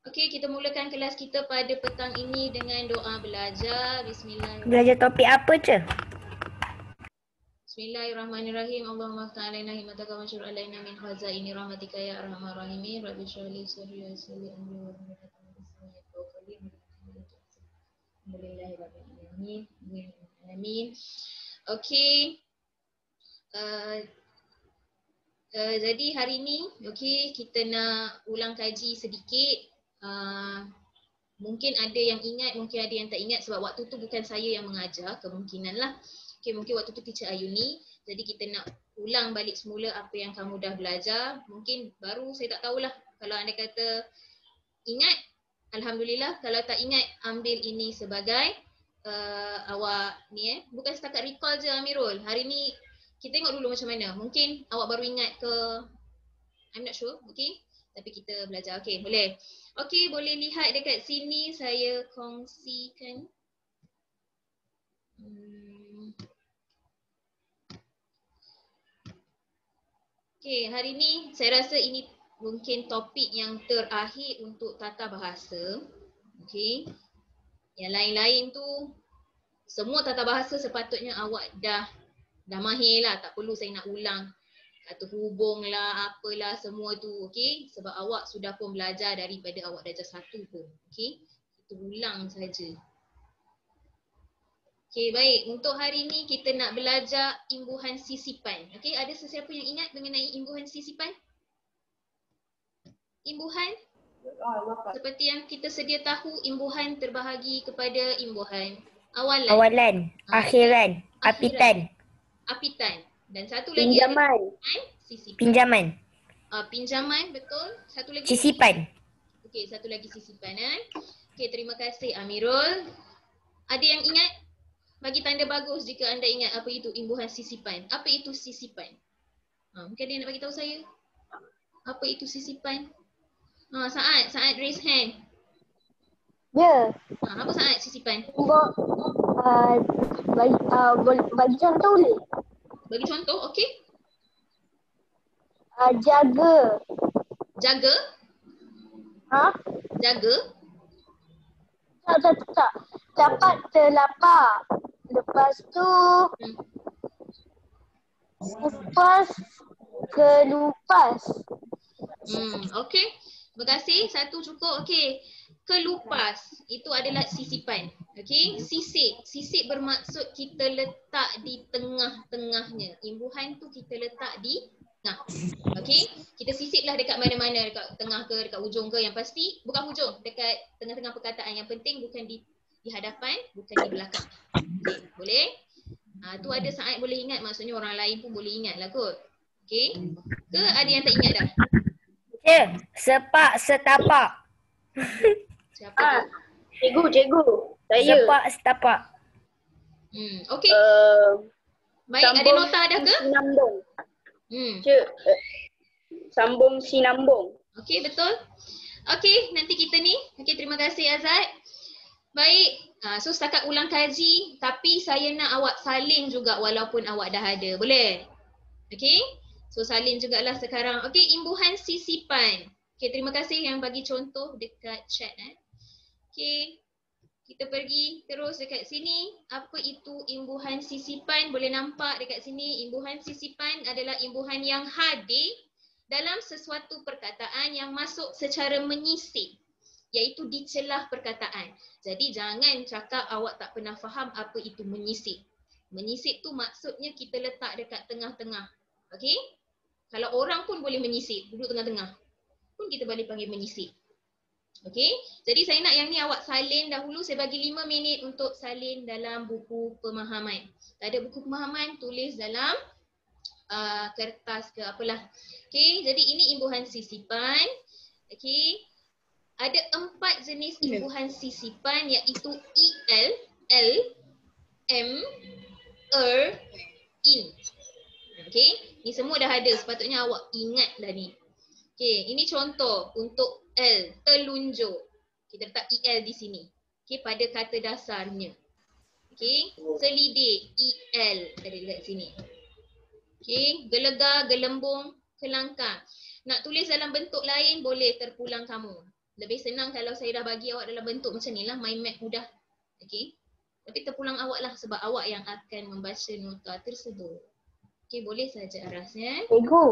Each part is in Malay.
Okey, kita mulakan kelas kita pada petang ini dengan doa belajar. Bismillahirrahmanirrahim. Belajar topik apa je? Bismillahirrahmanirrahim. Allahumma ftah alaina himmataka wa anshur alaina min khazaini rahmatika ya arhamar rahimin. Rabbi shrah li sadri wa yassir li amri wa hlul 'uqdatam min lisani yafqahu qawli. Alhamdulillahirabbil alamin. Okey. Jadi hari ni kita nak ulang kaji sedikit. Mungkin ada yang ingat, mungkin ada yang tak ingat sebab waktu tu bukan saya yang mengajar, kemungkinan lah. Mungkin waktu tu Teacher Ayuni. Jadi kita nak ulang balik semula apa yang kamu dah belajar. Mungkin baru saya tak tahulah. Kalau anda kata ingat, Alhamdulillah. Kalau tak ingat, ambil ini sebagai awak ni bukan setakat recall je Amirul. Hari ni kita tengok dulu macam mana. Mungkin awak baru ingat ke, I'm not sure. Tapi kita belajar. Boleh. Boleh lihat dekat sini saya kongsikan. Hari ni saya rasa ini mungkin topik yang terakhir untuk tata bahasa. Yang lain-lain tu semua tata bahasa sepatutnya awak dah mahir lah. Tak perlu saya nak ulang. Kata hubung lah, apalah semua tu. Sebab awak sudah pun belajar daripada awak darjah 1 pun. Kita ulang saja. Baik. Untuk hari ni kita nak belajar imbuhan sisipan. Ada sesiapa yang ingat mengenai imbuhan sisipan? Imbuhan? Seperti yang kita sedia tahu, imbuhan terbahagi kepada imbuhan awalan, akhiran, apitan. Dan satu lagi pinjaman. Pinjaman. Pinjaman, betul. Satu lagi Sisipan. Satu lagi sisipan. Terima kasih Amirul. Ada yang ingat? Bagi tanda bagus jika anda ingat apa itu imbuhan sisipan. Apa itu sisipan? Mungkin ada yang nak bagi tahu saya. Apa itu sisipan? Saad raise hand. Ya. Apa Saad sisipan? Bagi contoh boleh? Bagi contoh, Jaga. Jaga? Jaga? Tak. Dapat telapak. Lepas tu kupas kelupas. Terima kasih. Satu cukup. Kelupas. Itu adalah sisipan. Sisip bermaksud kita letak di tengah-tengahnya. Imbuhan tu kita letak di tengah. Kita sisiplah dekat mana-mana, dekat tengah ke, dekat hujung ke. Yang pasti bukan hujung, dekat tengah-tengah perkataan. Yang penting bukan di hadapan, bukan di belakang. Boleh? Tu ada Saat boleh ingat, maksudnya orang lain pun boleh ingat lah kot. Ke ada yang tak ingat dah? Sepak setapak. Siapa tu? Cikgu. Saya. Sepak setapak. Baik, ada nota dah ke? Sinambung. Sambung sinambung. Betul. Nanti kita ni. Terima kasih Azad. Baik. So setakat ulang kaji, tapi saya nak awak salin juga walaupun awak dah ada. Boleh? So salin jugalah sekarang. Imbuhan sisipan. Terima kasih yang bagi contoh dekat chat. Kita pergi terus dekat sini. Apa itu imbuhan sisipan? Boleh nampak dekat sini, imbuhan sisipan adalah imbuhan yang hadir dalam sesuatu perkataan yang masuk secara menyisip, iaitu di celah perkataan. Jadi jangan cakap awak tak pernah faham apa itu menyisip. Menyisip tu maksudnya kita letak dekat tengah-tengah. Kalau orang pun boleh menyisip, duduk tengah-tengah pun kita boleh panggil menyisip. Jadi saya nak yang ni awak salin dahulu. Saya bagi 5 minit untuk salin dalam buku pemahaman. Tak ada buku pemahaman, tulis dalam kertas ke apalah. Jadi ini imbuhan sisipan. Ada 4 jenis imbuhan sisipan, iaitu EL, L, M, IN. Ni semua dah ada, sepatutnya awak ingat dah ni. Ini contoh untuk L, telunjuk. Kita letak EL di sini. Pada kata dasarnya. Selidik, EL ada dekat sini. Gelegar, gelembung, kelangkang. Nak tulis dalam bentuk lain boleh, terpulang kamu. Lebih senang kalau saya dah bagi awak dalam bentuk macam ni lah, mind map mudah. Okey. Tapi terpulang awak lah sebab awak yang akan membaca nota tersebut. Okey, boleh saja Aras ya. Cikgu,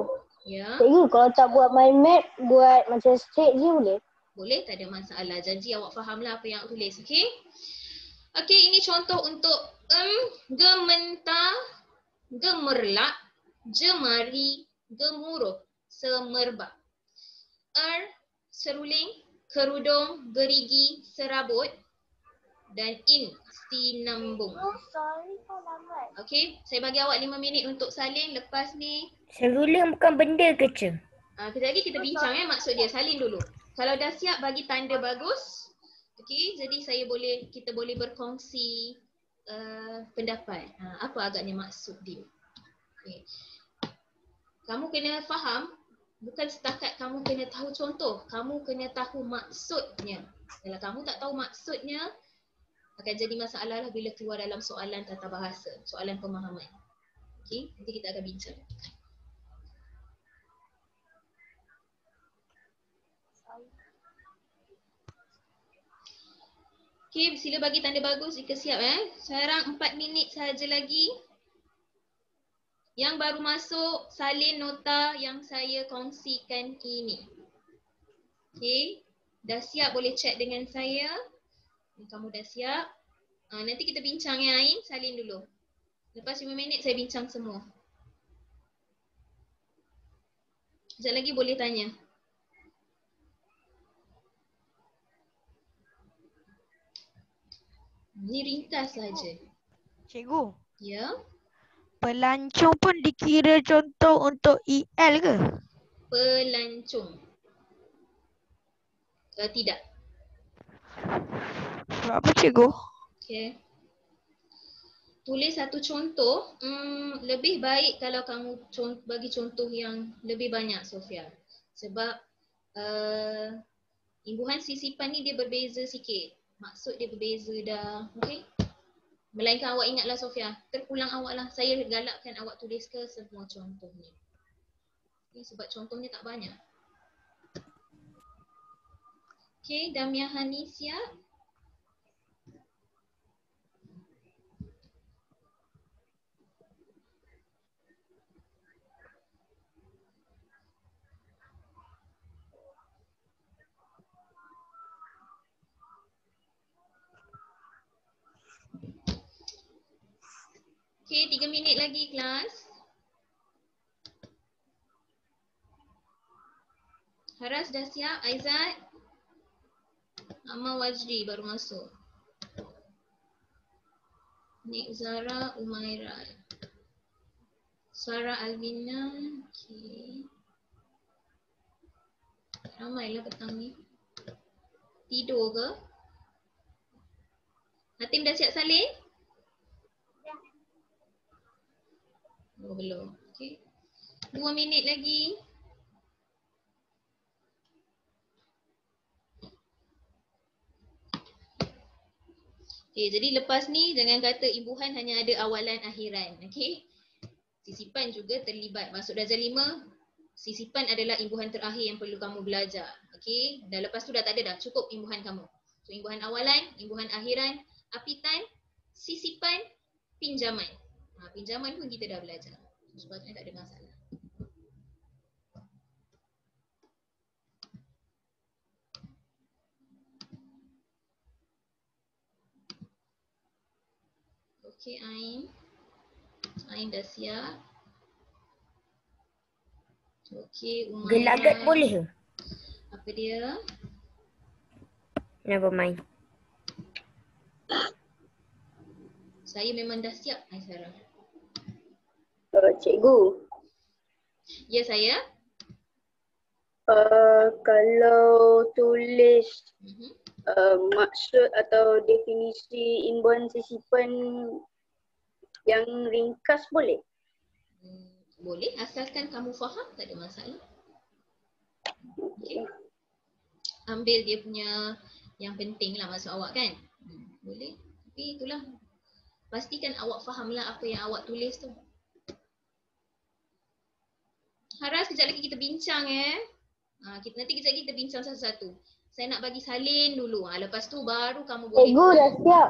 Ya, cikgu kalau tak buat mind map, buat macam straight je boleh? boleh, tak ada masalah. Janji awak fahamlah apa yang awak tulis, okey? Okey, ini contoh untuk gementar, gemerlap, jemari, gemuruh, semerbak. Seruling, kerudung, gerigi, serabut dan sinambung. Okey, saya bagi awak 5 minit untuk salin. Lepas ni Seruling bukan benda kecil. kejap lagi kita bincang maksud dia. Salin dulu. Kalau dah siap bagi tanda bagus. Okey, jadi kita boleh berkongsi pendapat. Apa agaknya maksud dia. Okay. Kamu kena faham, bukan setakat kamu kena tahu contoh, kamu kena tahu maksudnya. Kalau kamu tak tahu maksudnya, akan jadi masalah lah bila keluar dalam soalan tata bahasa, soalan pemahaman. Okey, nanti kita akan bincang. Okey, sila bagi tanda bagus jika siap Sekarang 4 minit sahaja lagi. Yang baru masuk, salin nota yang saya kongsikan ini. Okey, dah siap boleh chat dengan saya. Kamu dah siap. Nanti kita bincang ya Ain, salin dulu. Lepas 5 minit saya bincang semua. Sekejap lagi boleh tanya. Ni ringkas saja. Cikgu, Ya. pelancong pun dikira contoh untuk EL ke? Pelancong. Tidak. Sebab apa cikgu? Okey. Tulis satu contoh, lebih baik kalau kamu bagi contoh yang lebih banyak Sofia. Sebab imbuhan sisipan ni dia berbeza sikit. Maksud dia berbeza dah. Okey. Melainkan awak ingatlah Sofia, terpulang awak lah. Saya galakkan awak tulis ke semua contoh ni. Okay, sebab contohnya tak banyak. Okey, Damia Hani siap? Okey, 3 minit lagi kelas. Haras dah siap? Aizat? Amal Wajri baru masuk. Nik Zara, Umaira. Sarah Alvina. Okey. Ramailah petang ni. Tidur ke? Hatim dah siap salin? Oh, belum. Okey. 2 minit lagi. Okey, jadi lepas ni jangan kata imbuhan hanya ada awalan akhiran. Okey. Sisipan juga terlibat. Masuk darjah 5, sisipan adalah imbuhan terakhir yang perlu kamu belajar. Okey. Dan lepas tu dah tak ada dah. Cukup imbuhan kamu. So, imbuhan awalan, imbuhan akhiran, apitan, sisipan, pinjaman. Pinjaman pun kita dah belajar. Sebabnya tak ada masalah. Okey, Ain. Ain dah siap. Okey, Umairah. Gelagat boleh ke? Apa dia? Never mind. Saya memang dah siap, Aisyarah. Cikgu, Ya, saya. kalau tulis Mhm. maksud atau definisi imbuhan sisipan yang ringkas boleh? Boleh, asalkan kamu faham, tak ada masalah. Okay. Ambil dia punya yang penting lah maksud awak kan. Boleh, tapi itulah. Pastikan awak fahamlah apa yang awak tulis tu. Haras, kejap lagi kita bincang nanti kejap lagi kita bincang satu-satu. Saya nak bagi salin dulu. Lepas tu baru kamu boleh. Cikgu dah siap.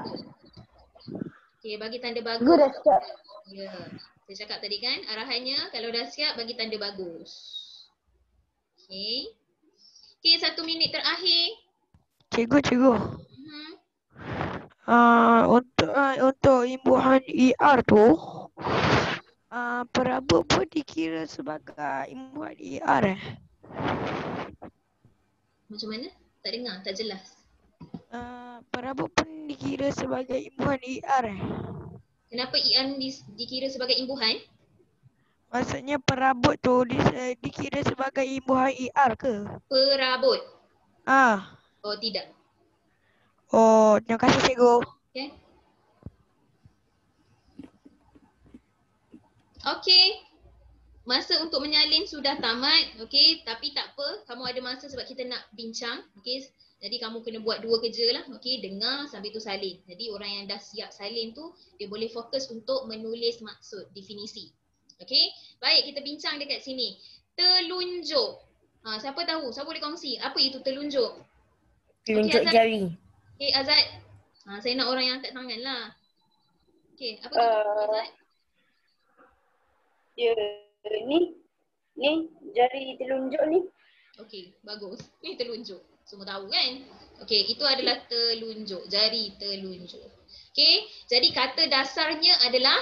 Okey, bagi tanda bagus. Cikgu dah siap. Ya. Saya cakap tadi kan arahannya kalau dah siap bagi tanda bagus. Okey. Okey, 1 minit terakhir. Cikgu. Mhm. Untuk imbuhan ER tu, perabot pun dikira sebagai imbuhan ER Macam mana? Tak dengar, tak jelas. Perabot pun dikira sebagai imbuhan ER Kenapa ian dikira sebagai imbuhan? Maksudnya perabot tu dikira sebagai imbuhan ER ke? Perabot. Oh, tidak. Oh, terima kasih cikgu. Okay. Okey. Masa untuk menyalin sudah tamat. Okey, tapi tak apa. Kamu ada masa sebab kita nak bincang. Okey. Jadi kamu kena buat 2 kerja lah. Okey, dengar sambil tu salin. Jadi orang yang dah siap salin tu, dia boleh fokus untuk menulis maksud, definisi. Okey. Baik, kita bincang dekat sini. Telunjuk. Siapa tahu? Siapa boleh kongsi? Apa itu telunjuk? Telunjuk Azad. jari. Okey, Azad. Saya nak orang yang angkat tangan lah. Okey, apa tu Azad? Ya, ni jari telunjuk ni. Okey, bagus. Ni telunjuk. Semua tahu kan? Okey, itu adalah telunjuk. Jari telunjuk. Okey, jadi kata dasarnya adalah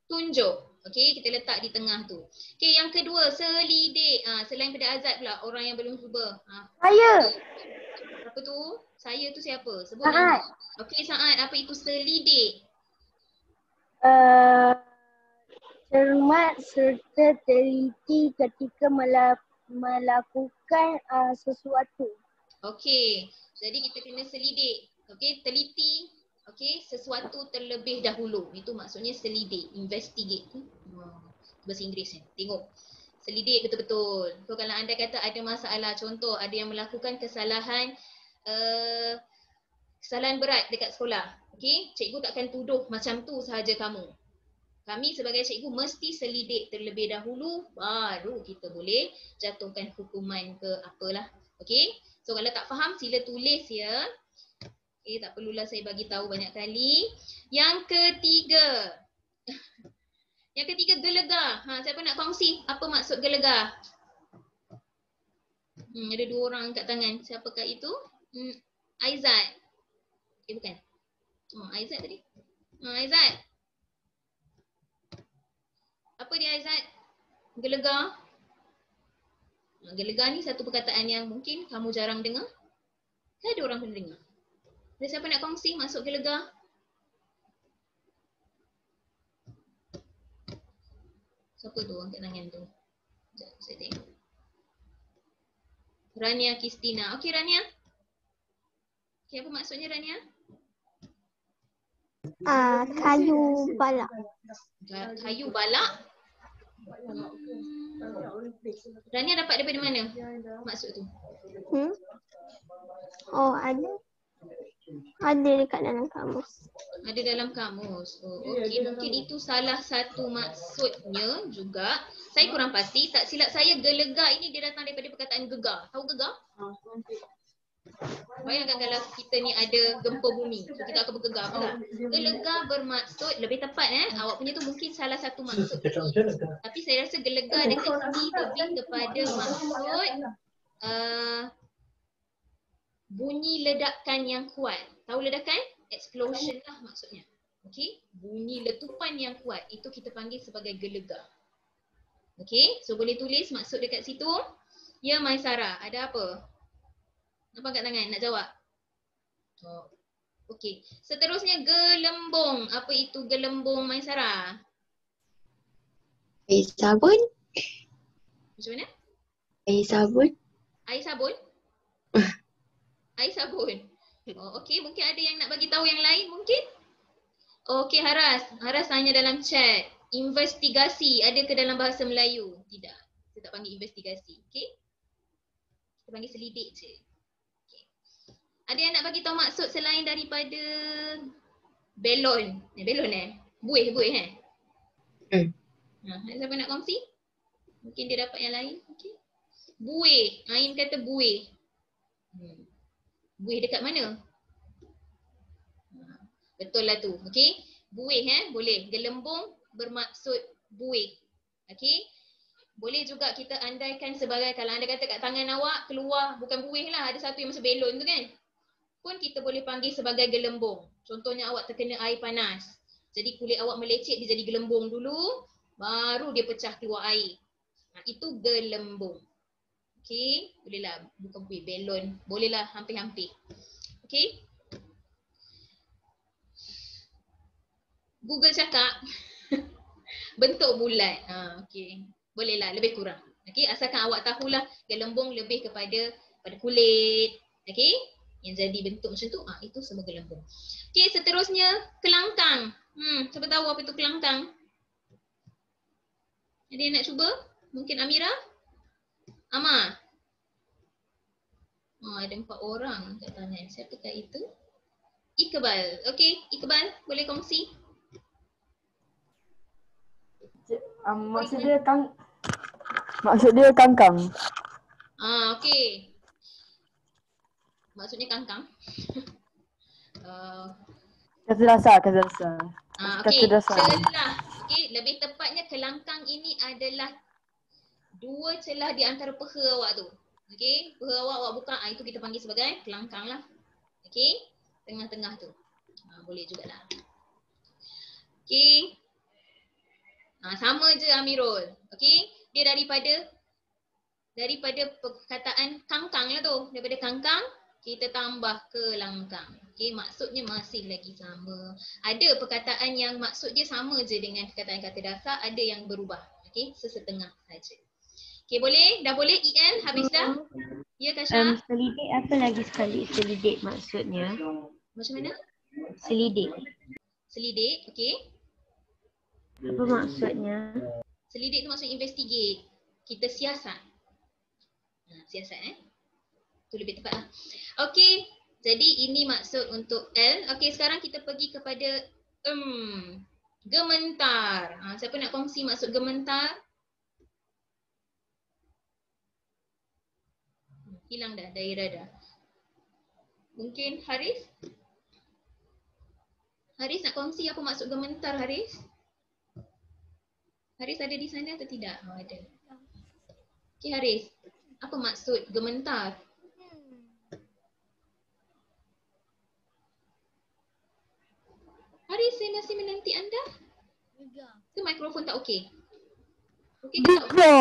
tunjuk. Okey, kita letak di tengah tu. Okey, yang kedua, selidik. Selain pada Azad pula, orang yang belum cuba. Saya. Apa tu? Saya tu siapa? Sebut Saat. nama. Okey, Saat. Apa itu selidik? Cermat serta teliti ketika melakukan sesuatu. Okey, jadi kita kena selidik. Okey, teliti. Okey, sesuatu terlebih dahulu. Itu maksudnya selidik, investigate. Bahasa Inggeris ni. Tengok. Selidik betul-betul. So, kalau anda kata ada masalah, contoh ada yang melakukan kesalahan berat dekat sekolah. Okey, cikgu takkan tuduh macam tu sahaja kamu. Kami sebagai cikgu mesti selidik terlebih dahulu baru kita boleh jatuhkan hukuman ke apalah. Okey. So kalau tak faham sila tulis ya. Okey, tak perlulah saya bagi tahu banyak kali. Yang ketiga. Yang ketiga gelegar. Siapa nak kongsi apa maksud gelegar? Ada 2 orang angkat tangan. Siapakah itu? Aizat. Bukan. Aizat tadi. Aizat. Apa dia Aizat? Gelegar. Gelegar ni satu perkataan yang mungkin kamu jarang dengar. Kan ada orang pernah dengar. Ada siapa nak kongsi maksud gelegar? Siapa tu angkat tangan tu? Sekejap, saya tengok. Rania Kristina. Okey Rania. Okey, apa maksudnya Rania? Kayu balak. Kayu balak? Rania dapat daripada mana maksud tu? Oh, ada dekat dalam kamus. Ada dalam kamus. Oh, okey, mungkin itu salah satu maksudnya juga. Saya kurang pasti, tak silap saya gelegar ini dia datang daripada perkataan gegar. Tahu gegar? Bayangkan kalau kita ni ada gempa bumi, so kita akan bergegar, betul tak? Gelegar bermaksud, lebih tepat awak punya tu mungkin salah satu maksud. Tapi saya rasa gelegar dekat sini lebih kepada maksud bunyi ledakan yang kuat. Tahu ledakan? Explosion lah maksudnya. Okey, bunyi letupan yang kuat itu kita panggil sebagai gelegar. Okey, so boleh tulis maksud dekat situ. Ya Maisara, ada apa? Nampak kat tangan nak jawab? Oh. Okey. Seterusnya gelembung. Apa itu gelembung Maisara? Air sabun. Macam mana? Air sabun. Air sabun? Air sabun. Oh, okey, mungkin ada yang nak bagi tahu yang lain mungkin? Okey Haras. Haras tanya dalam chat. Investigasi ada ke dalam bahasa Melayu? Tidak. Kita tak panggil investigasi. Okey? Kita panggil selidik je. Ada yang nak bagi tahu maksud selain daripada belon? Belon Buih Ada siapa nak kongsi? Mungkin dia dapat yang lain. Okey. Buih. Ain kata buih. Buih dekat mana? Betul lah tu. Okey. Buih boleh. Gelembung bermaksud buih. Okey. Boleh juga kita andaikan sebagai, kalau anda kata kat tangan awak keluar bukan buih lah, ada satu yang macam belon tu kan. Pun kita boleh panggil sebagai gelembung. Contohnya awak terkena air panas. Jadi kulit awak melecet, dia jadi gelembung dulu, baru dia pecah keluar air. Itu gelembung. Okey, bolehlah bukan buih, belon. Bolehlah hampir-hampir. Okey. Google cakap bentuk bulat. Okey. Bolehlah lebih kurang. Okey, asalkan awak tahulah gelembung lebih kepada kulit. Okey? Yang jadi bentuk macam tu, itu semua gelembung. Okey, seterusnya kelangkang. Siapa tahu apa itu kelangkang? Ada yang nak cuba? Mungkin Amira? Amar? Ada 4 orang kat tangan. Siapakah itu? Iqbal. Okey, Iqbal boleh kongsi? Maksud dia kangkang. Okey. Maksudnya kangkang. Kata dasar. Okey, Kata dasar. celah. Okey, lebih tepatnya kelangkang ini adalah 2 celah di antara peha awak tu. Okey, peha awak buka, itu kita panggil sebagai kelangkang lah. Okey, tengah-tengah tu. Boleh jugalah. Okey. Sama je Amirul. Okey, dia daripada perkataan kangkang lah tu. Daripada kangkang, kita tambah kelangkang. Okey, maksudnya masih lagi sama. Ada perkataan yang maksud dia sama je dengan perkataan kata dasar, ada yang berubah. Okey, sesetengah saja. Okey, boleh? Dah boleh EN? Habis dah? Ya Kasha? Selidik apa lagi sekali? Selidik maksudnya. Macam mana? Selidik. Selidik, okey. Apa maksudnya? Selidik tu maksud investigate. Kita siasat. Siasat tu lebih tepat lah. Okey, jadi ini maksud untuk L. Okey, sekarang kita pergi kepada gementar. Siapa nak kongsi maksud gementar? Hilang dah, daerah dah. Mungkin Haris? Haris nak kongsi apa maksud gementar, Haris? Haris ada di sana atau tidak? Ada. Okey Haris, apa maksud gementar? Haris, saya masih menanti anda. Ke mikrofon tak okey? Okey ke tak okey?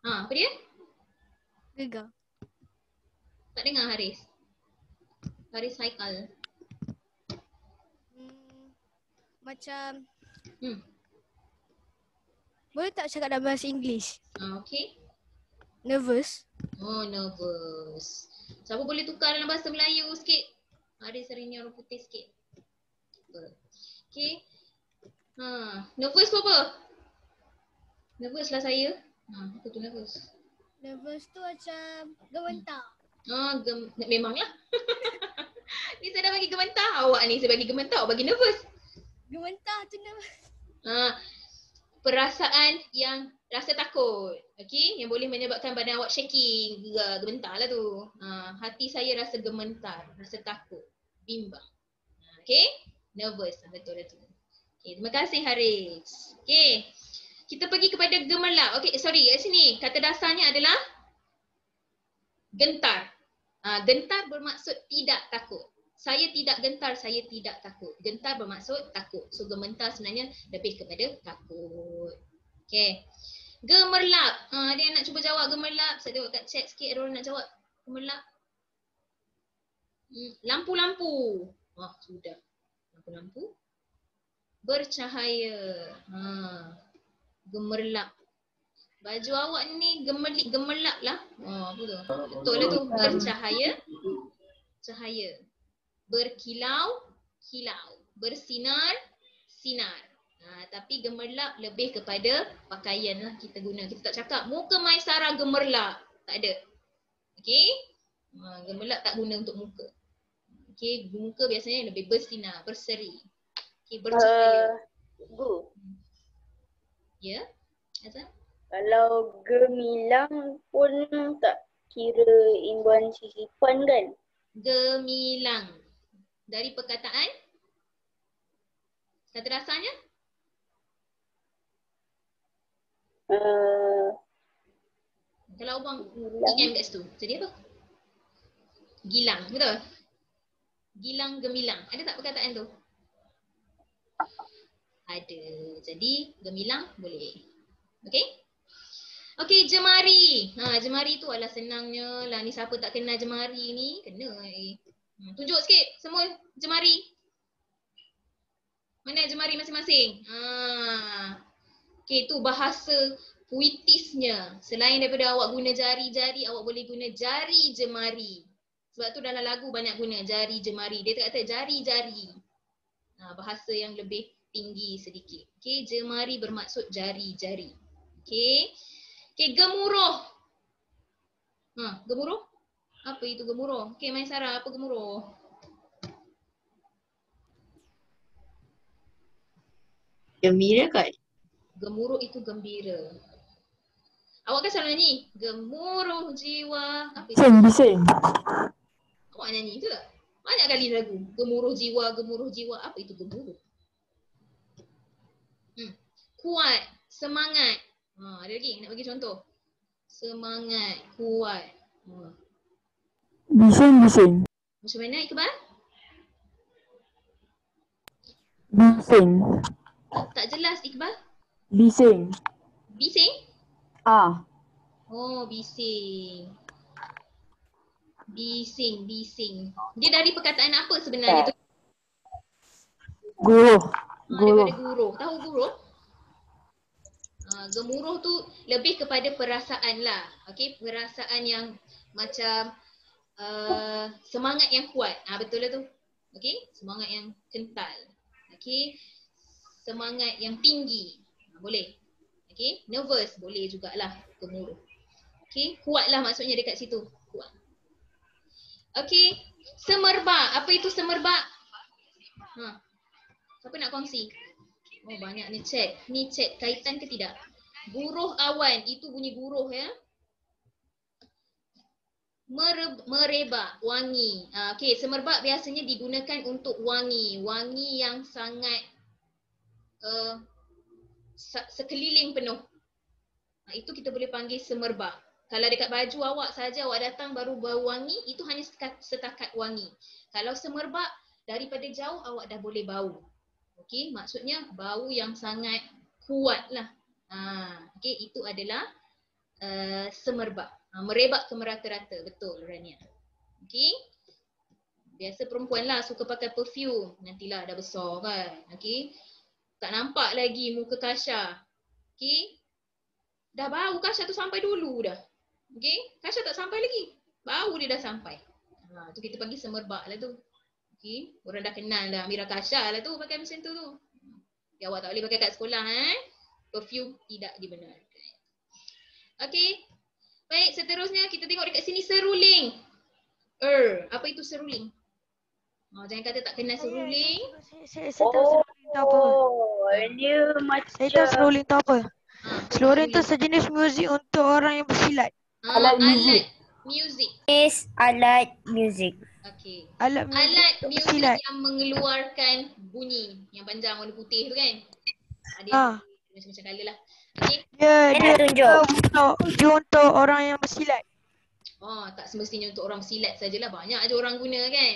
Apa dia? Gegar. Tak dengar Haris. Haris Haikal. Macam Boleh tak cakap dalam bahasa Inggeris? Okey. Nervous. Nervous. Siapa boleh tukar dalam bahasa Melayu sikit? Haris hari ni orang putih sikit. Okey. Nervous tu apa? Nervous lah saya. Apa tu nervous? Nervous tu macam gementar. Memanglah. Ni saya dah bagi gementar. Awak ni saya bagi gementar, awak bagi nervous. Gementar tu nervous. Perasaan yang rasa takut. Okey, yang boleh menyebabkan badan awak shaking, gementar lah tu. Hati saya rasa gementar, rasa takut, bimbang. Okey, nervous, betul lah tu. Okey, terima kasih Haris. Okey, kita pergi kepada gemerlap. Okey, sorry, kat sini kata dasarnya adalah gentar. Gentar bermaksud tidak takut. Saya tidak gentar, saya tidak takut. Gentar bermaksud takut. So gementar sebenarnya lebih kepada takut. Okay. Gemerlap. Ada yang nak cuba jawab gemerlap? Saya tengok kat chat sikit ada orang nak jawab gemerlap. Lampu-lampu. Sudah. Lampu-lampu. Bercahaya. Gemerlap. Baju awak ni gemerlap lah. Apa tu? Betul lah tu. Bercahaya. Cahaya. Berkilau, kilau. Bersinar, sinar. Tapi gemerlap lebih kepada pakaian lah kita guna. Kita tak cakap muka Maisara gemerlap. Tak ada. Okey? Gemerlap tak guna untuk muka. Okey, muka biasanya lebih bersinar, berseri. Okey, bercahaya. Bu. Ya? Azam? Kalau gemilang pun tak kira imbuhan sisipan kan? Gemilang. Dari perkataan kata dasarnya kalau abang EM kat situ, jadi apa? Gilang, betul? Gilang gemilang. Ada tak perkataan tu? Ada. Jadi gemilang boleh. Okey? Okey, jemari. Jemari tu adalah senangnya lah. Ni siapa tak kenal jemari ni? Kena tunjuk sikit semua jemari. Mana jemari masing-masing? Okey, tu bahasa puitisnya. Selain daripada awak guna jari-jari, awak boleh guna jari jemari. Sebab tu dalam lagu banyak guna jari jemari. Dia tak kata jari-jari. Bahasa yang lebih tinggi sedikit. Okey, jemari bermaksud jari-jari. Okey. Okey, gemuruh. Gemuruh? Apa itu gemuruh? Okey, Maisara, apa gemuruh? Gembira kot. Gemuruh itu gembira. Awak kan selalu nyanyi, gemuruh jiwa. Apa itu? Bising. Awak nyanyi tu tak? Banyak kali lagu. Gemuruh jiwa, apa itu gemuruh? Kuat, semangat. Ada lagi nak bagi contoh. Semangat, kuat. Bising. Macam mana Iqbal? Bising. Tak jelas Iqbal. Bising. Bising? Oh, bising. Bising. Dia dari perkataan apa sebenarnya tu? Guruh. Daripada guruh. Tahu guruh? Gemuruh tu lebih kepada perasaan lah. Okey, perasaan yang macam semangat yang kuat. Betul lah tu. Okey, semangat yang kental. Okey, semangat yang tinggi. Boleh. Okey, nervous boleh jugalah gemuruh. Okey, kuatlah maksudnya dekat situ. Kuat. Okey, semerbak. Apa itu semerbak? Siapa nak kongsi? Oh, banyak ni chat. Ni chat kaitan ke tidak? Guruh awan. Itu bunyi guruh ya. Merebak, wangi. Okey, semerbak biasanya digunakan untuk wangi. Wangi yang sangat sekeliling penuh. Itu kita boleh panggil semerbak. Kalau dekat baju awak saja awak datang baru bau wangi, itu hanya setakat wangi. Kalau semerbak, daripada jauh awak dah boleh bau. Okey, maksudnya bau yang sangat kuat lah. Okey, itu adalah semerbak. Merebak ke merata-rata. Betul, Rania. Okey. Biasa perempuan lah suka pakai perfume. Nantilah dah besar kan. Okey. Tak nampak lagi muka Kasha. Okey. Dah bau Kasha tu sampai dulu dah. Okey. Kasha tak sampai lagi. Bau dia dah sampai. Tu kita panggil semerbak lah tu. Okey. Orang dah kenal dah Amira Kasha lah tu pakai macam tu. Ya, awak tak boleh pakai kat sekolah Perfume tidak dibenarkan. Okey. Baik, seterusnya kita tengok dekat sini seruling. Apa itu seruling? Jangan kata tak kenal seruling. Saya tahu seruling tu apa. Dia macam Saya tahu seruling tu apa. Seruling tu sejenis muzik untuk orang yang bersilat. Alat muzik. Alat muzik. Okey. Alat muzik Alat untuk muzik bersilat. yang mengeluarkan bunyi yang panjang warna putih tu kan? Ada macam-macam colour lah. Okey. Dia untuk orang yang bersilat. Tak semestinya untuk orang silat sajalah. Banyak aja orang guna kan?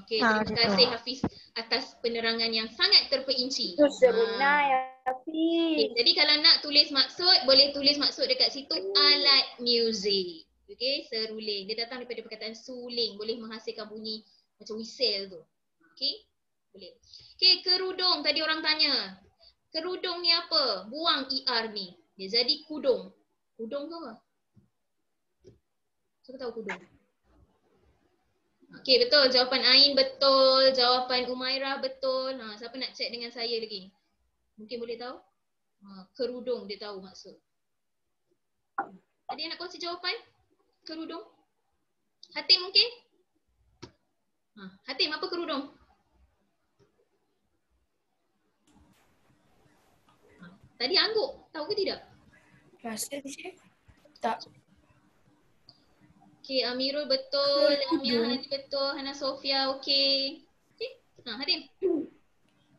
Okey, terima kasih Hafiz atas penerangan yang sangat terperinci. tu serunai Hafiz. Okay, jadi kalau nak tulis maksud, boleh tulis maksud dekat situ alat muzik. Okey, seruling. Dia datang daripada perkataan suling, boleh menghasilkan bunyi macam whistle tu. Okey? Boleh. Okey, kerudung. Tadi orang tanya. Kerudung ni apa? Buang ER ni. Dia jadi kudung. Kudung tu apa? Siapa tahu kudung? Okey, betul. Jawapan Ain betul. Jawapan Umairah betul. Siapa nak check dengan saya lagi? Mungkin boleh tahu? Kerudung dia tahu maksud. Ada yang nak kongsi jawapan? Kerudung? Hatim mungkin? Hatim, apa kerudung? Tadi angguk. Tahu ke tidak? Rasa je. Tak. Okey, Amirul betul, Lamia Hani betul, Hana Sofia okey. Okey. Hadim.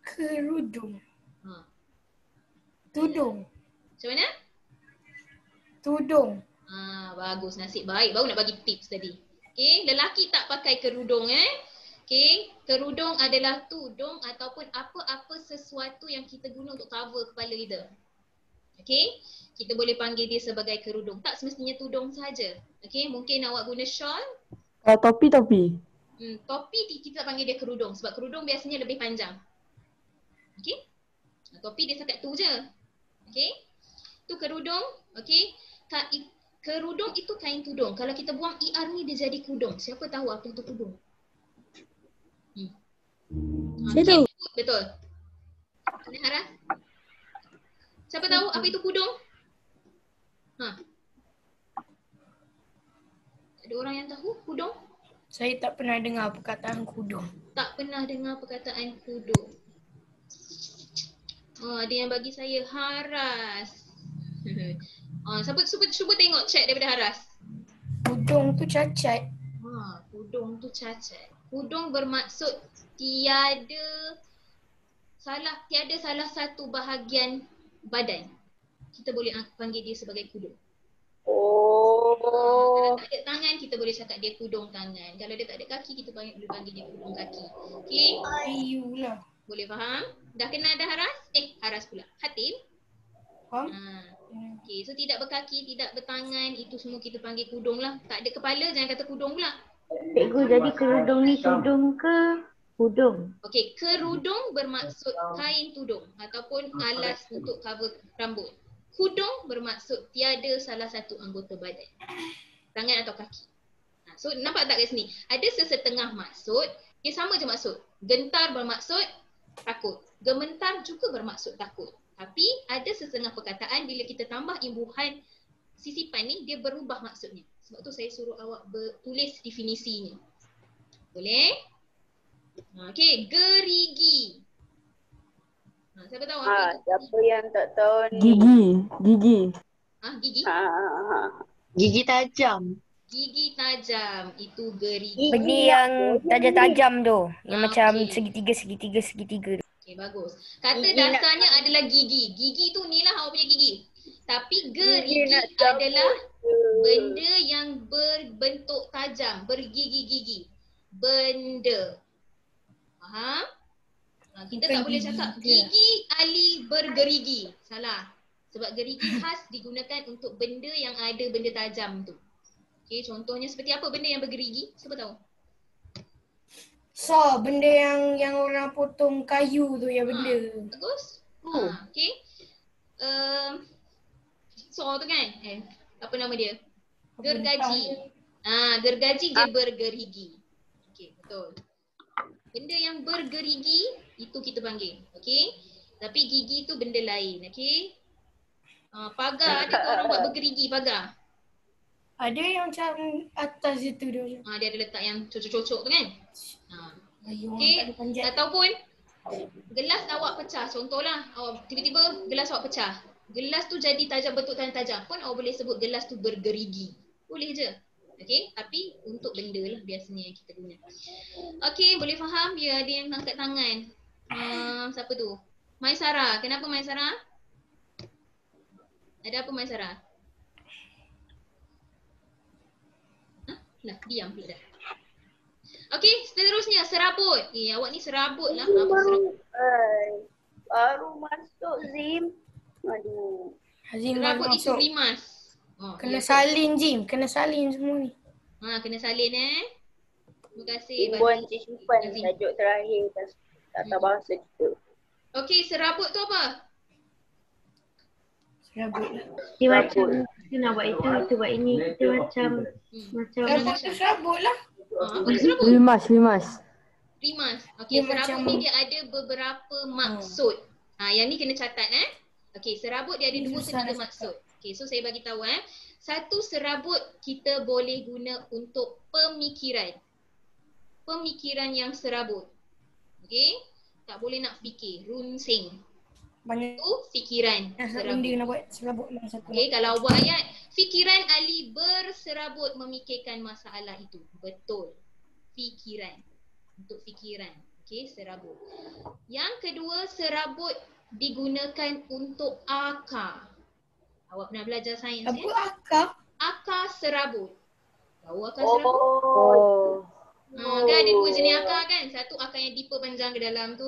Kerudung. Ha. Tudung. Macam mana? Tudung. Bagus, nasib baik. Baru nak bagi tips tadi. Okey, lelaki tak pakai kerudung Okey, kerudung adalah tudung ataupun apa-apa sesuatu yang kita guna untuk cover kepala kita. Okey, kita boleh panggil dia sebagai kerudung. Tak semestinya tudung saja. Okey, mungkin awak guna shawl. Topi. Topi kita panggil dia kerudung sebab kerudung biasanya lebih panjang. Okey, topi dia setakat tu je. Okey, tu kerudung. Okey, kerudung itu kain tudung. Kalau kita buang ER ni dia jadi kudung. Siapa tahu apa itu kudung? Saya tahu. Betul. Ini Haras. Siapa tahu apa itu kudung? Ada orang yang tahu kudung? Saya tak pernah dengar perkataan kudung. Tak pernah dengar perkataan kudung. Ada yang bagi saya Haras. Cuba tengok chat daripada Haras. Kudung tu cacat. Kudung tu cacat. Kudung bermaksud tiada salah satu bahagian badan. Kita boleh panggil dia sebagai kudung. Kalau tak ada tangan, kita boleh cakap dia kudung tangan. Kalau dia tak ada kaki, kita boleh panggil dia kudung kaki. Okey? Ayulah. Boleh faham? Dah kenal dah Haras? Haras pula. Hatim? Faham? Okey, so tidak berkaki, tidak bertangan, itu semua kita panggil kudung lah. Tak ada kepala, jangan kata kudung pula. Cikgu, jadi kerudung ni tudung ke hudung? Okey, kerudung bermaksud kain tudung ataupun alas untuk cover rambut. Kudung bermaksud tiada salah satu anggota badan. Tangan atau kaki. So nampak tak kat sini? Ada sesetengah maksud, dia sama je maksud. Gentar bermaksud takut. Gementar juga bermaksud takut. Tapi ada sesetengah perkataan bila kita tambah imbuhan sisipan ni, dia berubah maksudnya. Sebab tu saya suruh awak tulis definisinya. Boleh? Okey, gerigi. Siapa tahu apa itu? Siapa yang tak tahu ni? Gigi. Gigi? Gigi tajam. Gigi tajam, itu gerigi. Benda yang tajam-tajam tu. Yang macam okey. segitiga tu. Okey, bagus. Kata Gigi dasarnya adalah gigi. Gigi tu ni lah awak punya gigi. Tapi gerigi nak cabut adalah ke? benda yang berbentuk tajam, bergigi-gigi. Benda. Faham? Kita tak boleh cakap gigi Ali bergerigi. Salah. Sebab gerigi khas digunakan untuk benda yang ada benda tajam tu. Okey, contohnya seperti apa benda yang bergerigi? Siapa tahu? Saw, benda yang orang potong kayu tu ya benda. Bagus. Okey. Saw tu kan? Apa nama dia? Gergaji. Gergaji dia bergerigi. Okey, betul. Benda yang bergerigi itu kita panggil. Okey. Tapi gigi tu benda lain. Okey. Pagar ada ke orang buat bergerigi pagar? Ada yang macam atas itu dia. Dia ada letak yang cocok-cocok tu kan? Okey. Tak ada panjat. Ataupun gelas awak pecah. Contohlah, awak tiba-tiba gelas awak pecah. Gelas tu jadi tajam, bentuk tajam pun awak boleh sebut gelas tu bergerigi. Boleh je. Okey, tapi untuk benda lah biasanya yang kita guna. Okey, boleh faham? Ya, ada yang angkat tangan. Siapa tu? Maisara. Kenapa Maisara? Ada apa Maisara? Lah, diam pula dah. Okey, seterusnya serabut. Awak ni serabut lah. Apa serabut? Baru masuk Zim. Aduh. Hazim Serabut baru itu masuk. rimas. Kena salin Jim. Kena salin semua ni. Kena salin Terima kasih. Imbuhan sisipan Azim. tajuk terakhir tak bahasa kita. Okey, serabut tu apa? Serabut lah. Dia macam kita nak buat itu, kita buat ini. Kita macam Serabut tu serabut lah. Apa dia serabut? Rimas. Rimas. Dia Okey, serabut macam- ni dia ada beberapa maksud. Yang ni kena catat Okey, serabut dia ada 2 ke 3 maksud. Okey, so saya bagi tahu Satu, serabut kita boleh guna untuk pemikiran. Pemikiran yang serabut. Okey? Tak boleh nak fikir, runsing. Banyak Itu fikiran yang satu serabut. dia nak buat serabut yang satu. Okey, kalau buat ayat, fikiran Ali berserabut memikirkan masalah itu. Betul. Fikiran. Untuk fikiran. Okey, serabut. Yang kedua, serabut digunakan untuk akar. Awak pernah belajar sains Apa ya? akar? Akar serabut. Tahu akar serabut? Oh. Kan ada dua jenis akar kan? Satu akar yang diperpanjang ke dalam tu,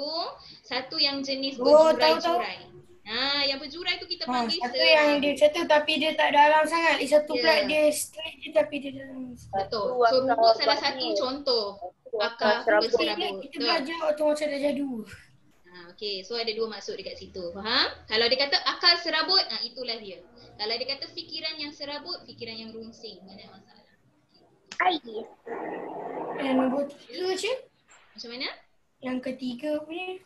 satu yang jenis Oh, berjurai-jurai. Yang berjurai tu kita panggil Satu yang dia satu tapi dia tak dalam sangat. Satu pula Ya. dia straight je tapi dia dalam. Betul. Satu So akar rumput salah satu panggil. contoh akar Akar serabut. berserabut. Kita Betul. belajar waktu macam dah jadu. Okey, so ada dua maksud dekat situ. Faham? Kalau dia kata akal serabut, itulah dia. Kalau dia kata fikiran yang serabut, fikiran yang rungsing. Tak ada masalah. Yang nombor 3 je. Macam mana? Yang ketiga punya.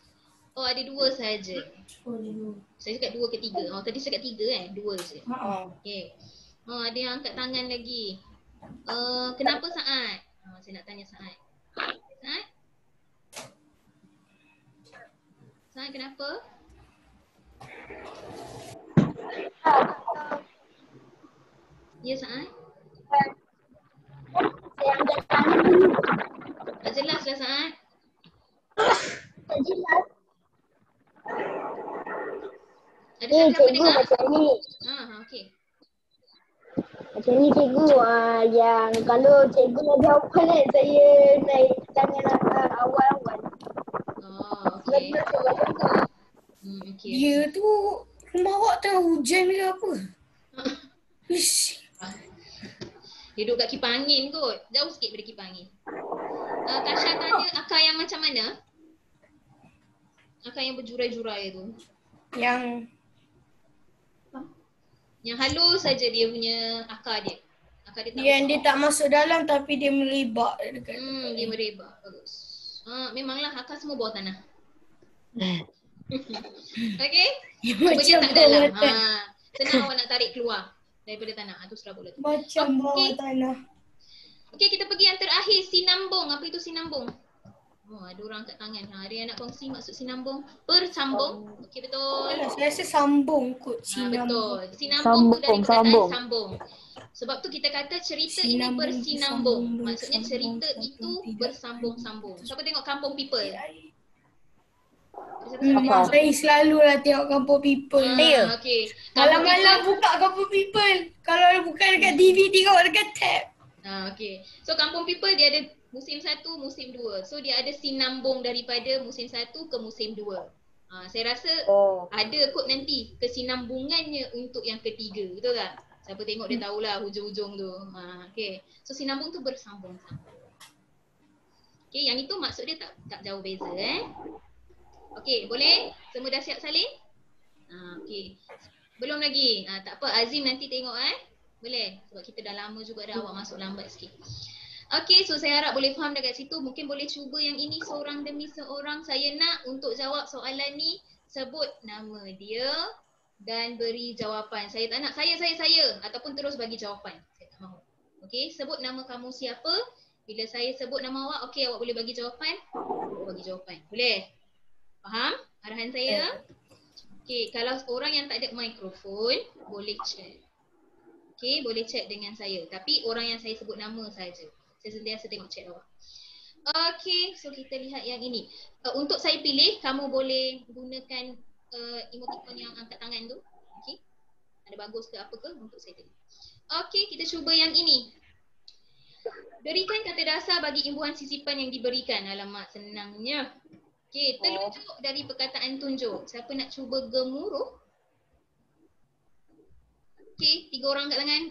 Oh, ada dua sahaja. Oh, dia dua. Saya cakap dua ke tiga. Oh, tadi saya cakap tiga kan? Dua je. Okey. Ada yang angkat tangan lagi. Kenapa Saad? Saya nak tanya Saad. Saad? Saad kenapa? Ya Saad? Saya angkat tangan dulu. Tak jelas lah Saad. Tak jelas. Ada Ni siapa-siapa cikgu dengar? macam ni. Okey. Macam ni cikgu. Yang kalau cikgu nak jawapan kan saya naik tangan awal-awal. Okey. Sebab saya baca tu. Okey. Dia tu rumah awak tengah hujan ke apa? Ish. Dia duduk kat kipas angin kot. Jauh sikit daripada kipas angin. Tasha tanya akar yang macam mana? Akar yang berjurai-jurai tu. Yang halus saja dia punya akar dia. Akar dia tak Yang besar. dia tak masuk dalam tapi dia merebak dekat. Dia merebak. Bagus. Memanglah akar semua bawah tanah. Okey? Cuba Macam dia tak dalam. bawah Senang awak nak tarik keluar daripada tanah. Itu serabut lah tu. Macam bawah tanah. Okey, kita pergi yang terakhir, sinambung. Apa itu sinambung? Ada orang angkat tangan. Ada yang nak kongsi maksud sinambung? Bersambung. Okey, betul. Alah, saya rasa sambung kot. Betul. Sinambung tu dari perkataan sambung. Sebab tu kita kata cerita ini bersinambung. Maksudnya cerita itu bersambung-sambung. Siapa tengok Kampung People? Saya selalu lah tengok Kampung People. Okey. Malam-malam buka Kampung People. Kalau bukan dekat TV, tengok dekat tab. Okey. So Kampung People dia ada musim 1, musim 2. So dia ada sinambung daripada musim 1 ke musim 2. Saya rasa ada kot nanti kesinambungannya untuk yang ketiga. Betul tak? Siapa tengok dia tahulah hujung-hujung tu. Okey. So sinambung tu bersambung-sambung. Okey, yang itu maksud dia tak jauh beza Okey, boleh? Semua dah siap salin? Okey. Belum lagi. Tak apa, Azim nanti tengok Boleh? Sebab kita dah lama juga dah, awak masuk lambat sikit. Okey, so saya harap boleh faham dekat situ. Mungkin boleh cuba yang ini seorang demi seorang. Saya nak untuk jawab soalan ni, sebut nama dia dan beri jawapan. Saya tak nak saya ataupun terus bagi jawapan. Saya tak mahu. Okey, sebut nama kamu siapa. Bila saya sebut nama awak, okey awak boleh bagi jawapan. Awak bagi jawapan. Boleh? Faham arahan saya? Okey, kalau orang yang tak ada mikrofon, boleh chat. Okey, boleh chat dengan saya. Tapi orang yang saya sebut nama saja. Saya sentiasa tengok chat awak. Okey, so kita lihat yang ini. Untuk saya pilih, kamu boleh gunakan emoticon yang angkat tangan tu. Okey. Ada bagus ke apa ke untuk saya pilih. Okey, kita cuba yang ini. Berikan kata dasar bagi imbuhan sisipan yang diberikan. Alamak, senangnya. Okey, telunjuk dari perkataan tunjuk. Siapa nak cuba gemuruh? Okey, 3 orang angkat tangan.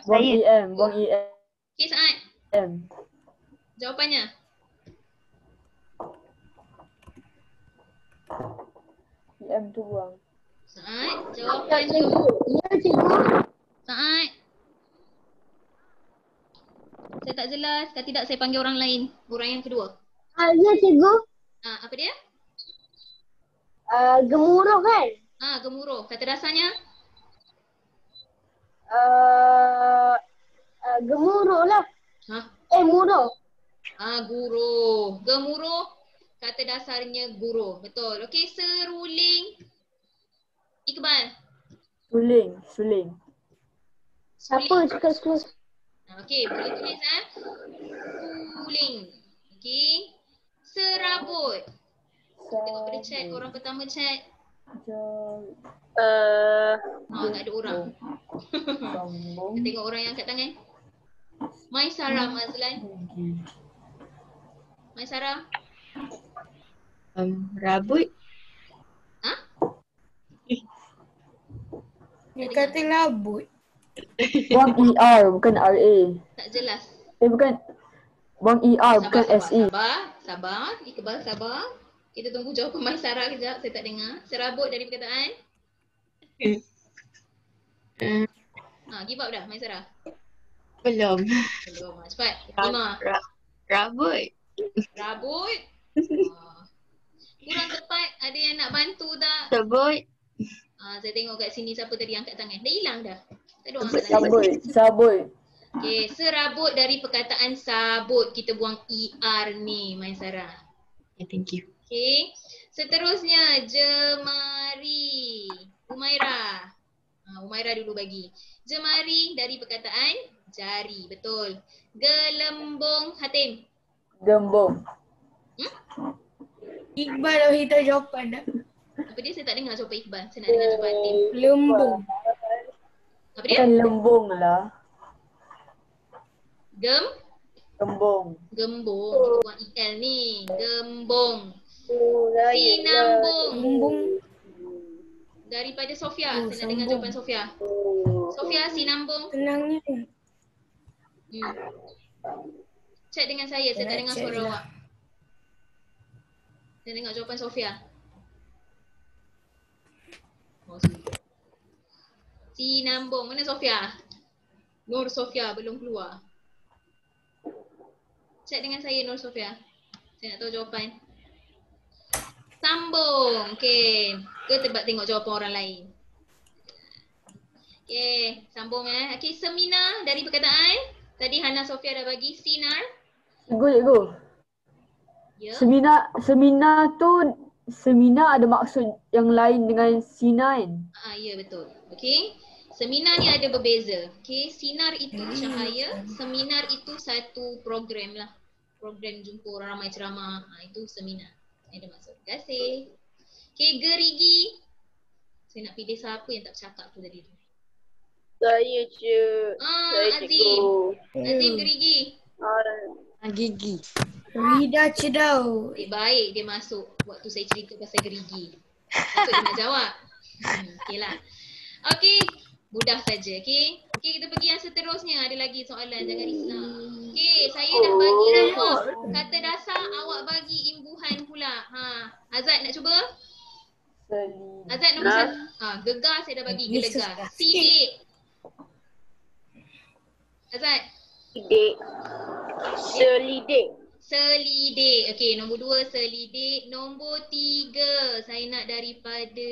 Buang EM, buang EM. Okey, Saad. Jawapannya? EM tu buang. Saad, jawapannya. Ya cikgu. Saad. Saya tak jelas. Kalau tidak saya panggil orang lain. Orang yang kedua. Ya cikgu. Apa dia? Gemuruh kan? Gemuruh. Kata dasarnya? Gemuruh lah. Muruh. Guruh. Gemuruh. Kata dasarnya guruh. Betul. Okey, seruling Iqbal. Suling. Suling. Siapa cakap sekolah? Okey, boleh tulis Suling. Okey. Serabut. Tengok pada chat, orang pertama chat. Tak ada orang. Sambung. Tengok orang yang angkat tangan. Maisara Mazlan. Maisara. Rabut. Dia kata labut. Buang ER bukan RA. Tak jelas. Bukan. Buang ER bukan SE. Sabar. Iqbal sabar. Kita tunggu jawapan Maisara kejap. Saya tak dengar. Serabut dari perkataan. Give up dah Maisara. Belum. Cepat. 5. Rabut. Rabut. Kurang tepat. Ada yang nak bantu tak? Sebut. Saya tengok kat sini siapa tadi angkat tangan. Dah hilang dah. Tak ada orang angkat tangan. Sabut. Sabut. Okey, serabut dari perkataan sabut. Kita buang ER ni Maisara. Okay, thank you. Okey. Seterusnya jemari. Umaira. Umaira dulu bagi. Jemari dari perkataan jari. Betul. Gelembung. Hatim. Gembong. Iqbal dah beritahu jawapan dah. Apa dia? Saya tak dengar jawapan Iqbal. Saya nak dengar jawapan Hatim. Lembung. Apa dia? Bukan lembung lah. Gembong. Gembung. Kita buang EL ni. Gembong. Sinambung. Lembung. Daripada Sofia. Saya nak dengar jawapan Sofia. Sofia, sinambung. Senangnya. Chat dengan saya tak dengar suara lah. awak. Saya dengar jawapan Sofia. Sinambung. Mana Sofia? Nur Sofia belum keluar. Chat dengan saya Nur Sofia. Saya nak tahu jawapan. Sambung. Okey. Ke tengok jawapan orang lain. Okey, sambung Okey, seminar dari perkataan. Tadi Hana Sofia dah bagi sinar. Cikgu. Ya. Seminar ada maksud yang lain dengan sinar kan? Ya betul. Okey. Seminar ni ada berbeza. Okey, sinar itu cahaya, seminar itu satu program lah. Program jumpa orang ramai ceramah. Itu seminar. Ada maksud. Terima kasih. Okey, gerigi. Saya nak pilih siapa yang tak bercakap tu tadi tu. Saya je. Azim. Azim gerigi. Gigi. Rida Cedau. Baik dia masuk waktu saya cerita pasal gerigi. Patut dia nak jawab. Okey lah. Okey, mudah saja. Okey, kita pergi yang seterusnya. Ada lagi soalan, jangan risau. Okey, saya dah bagi dah. Kata dasar awak bagi imbuhan pula. Azad nak cuba? Azad nombor 1. Gegar saya dah bagi. Gelegar. Sidik. Azad. Sidik. Selidik. Selidik. Okey, nombor 2 selidik. Nombor 3 saya nak daripada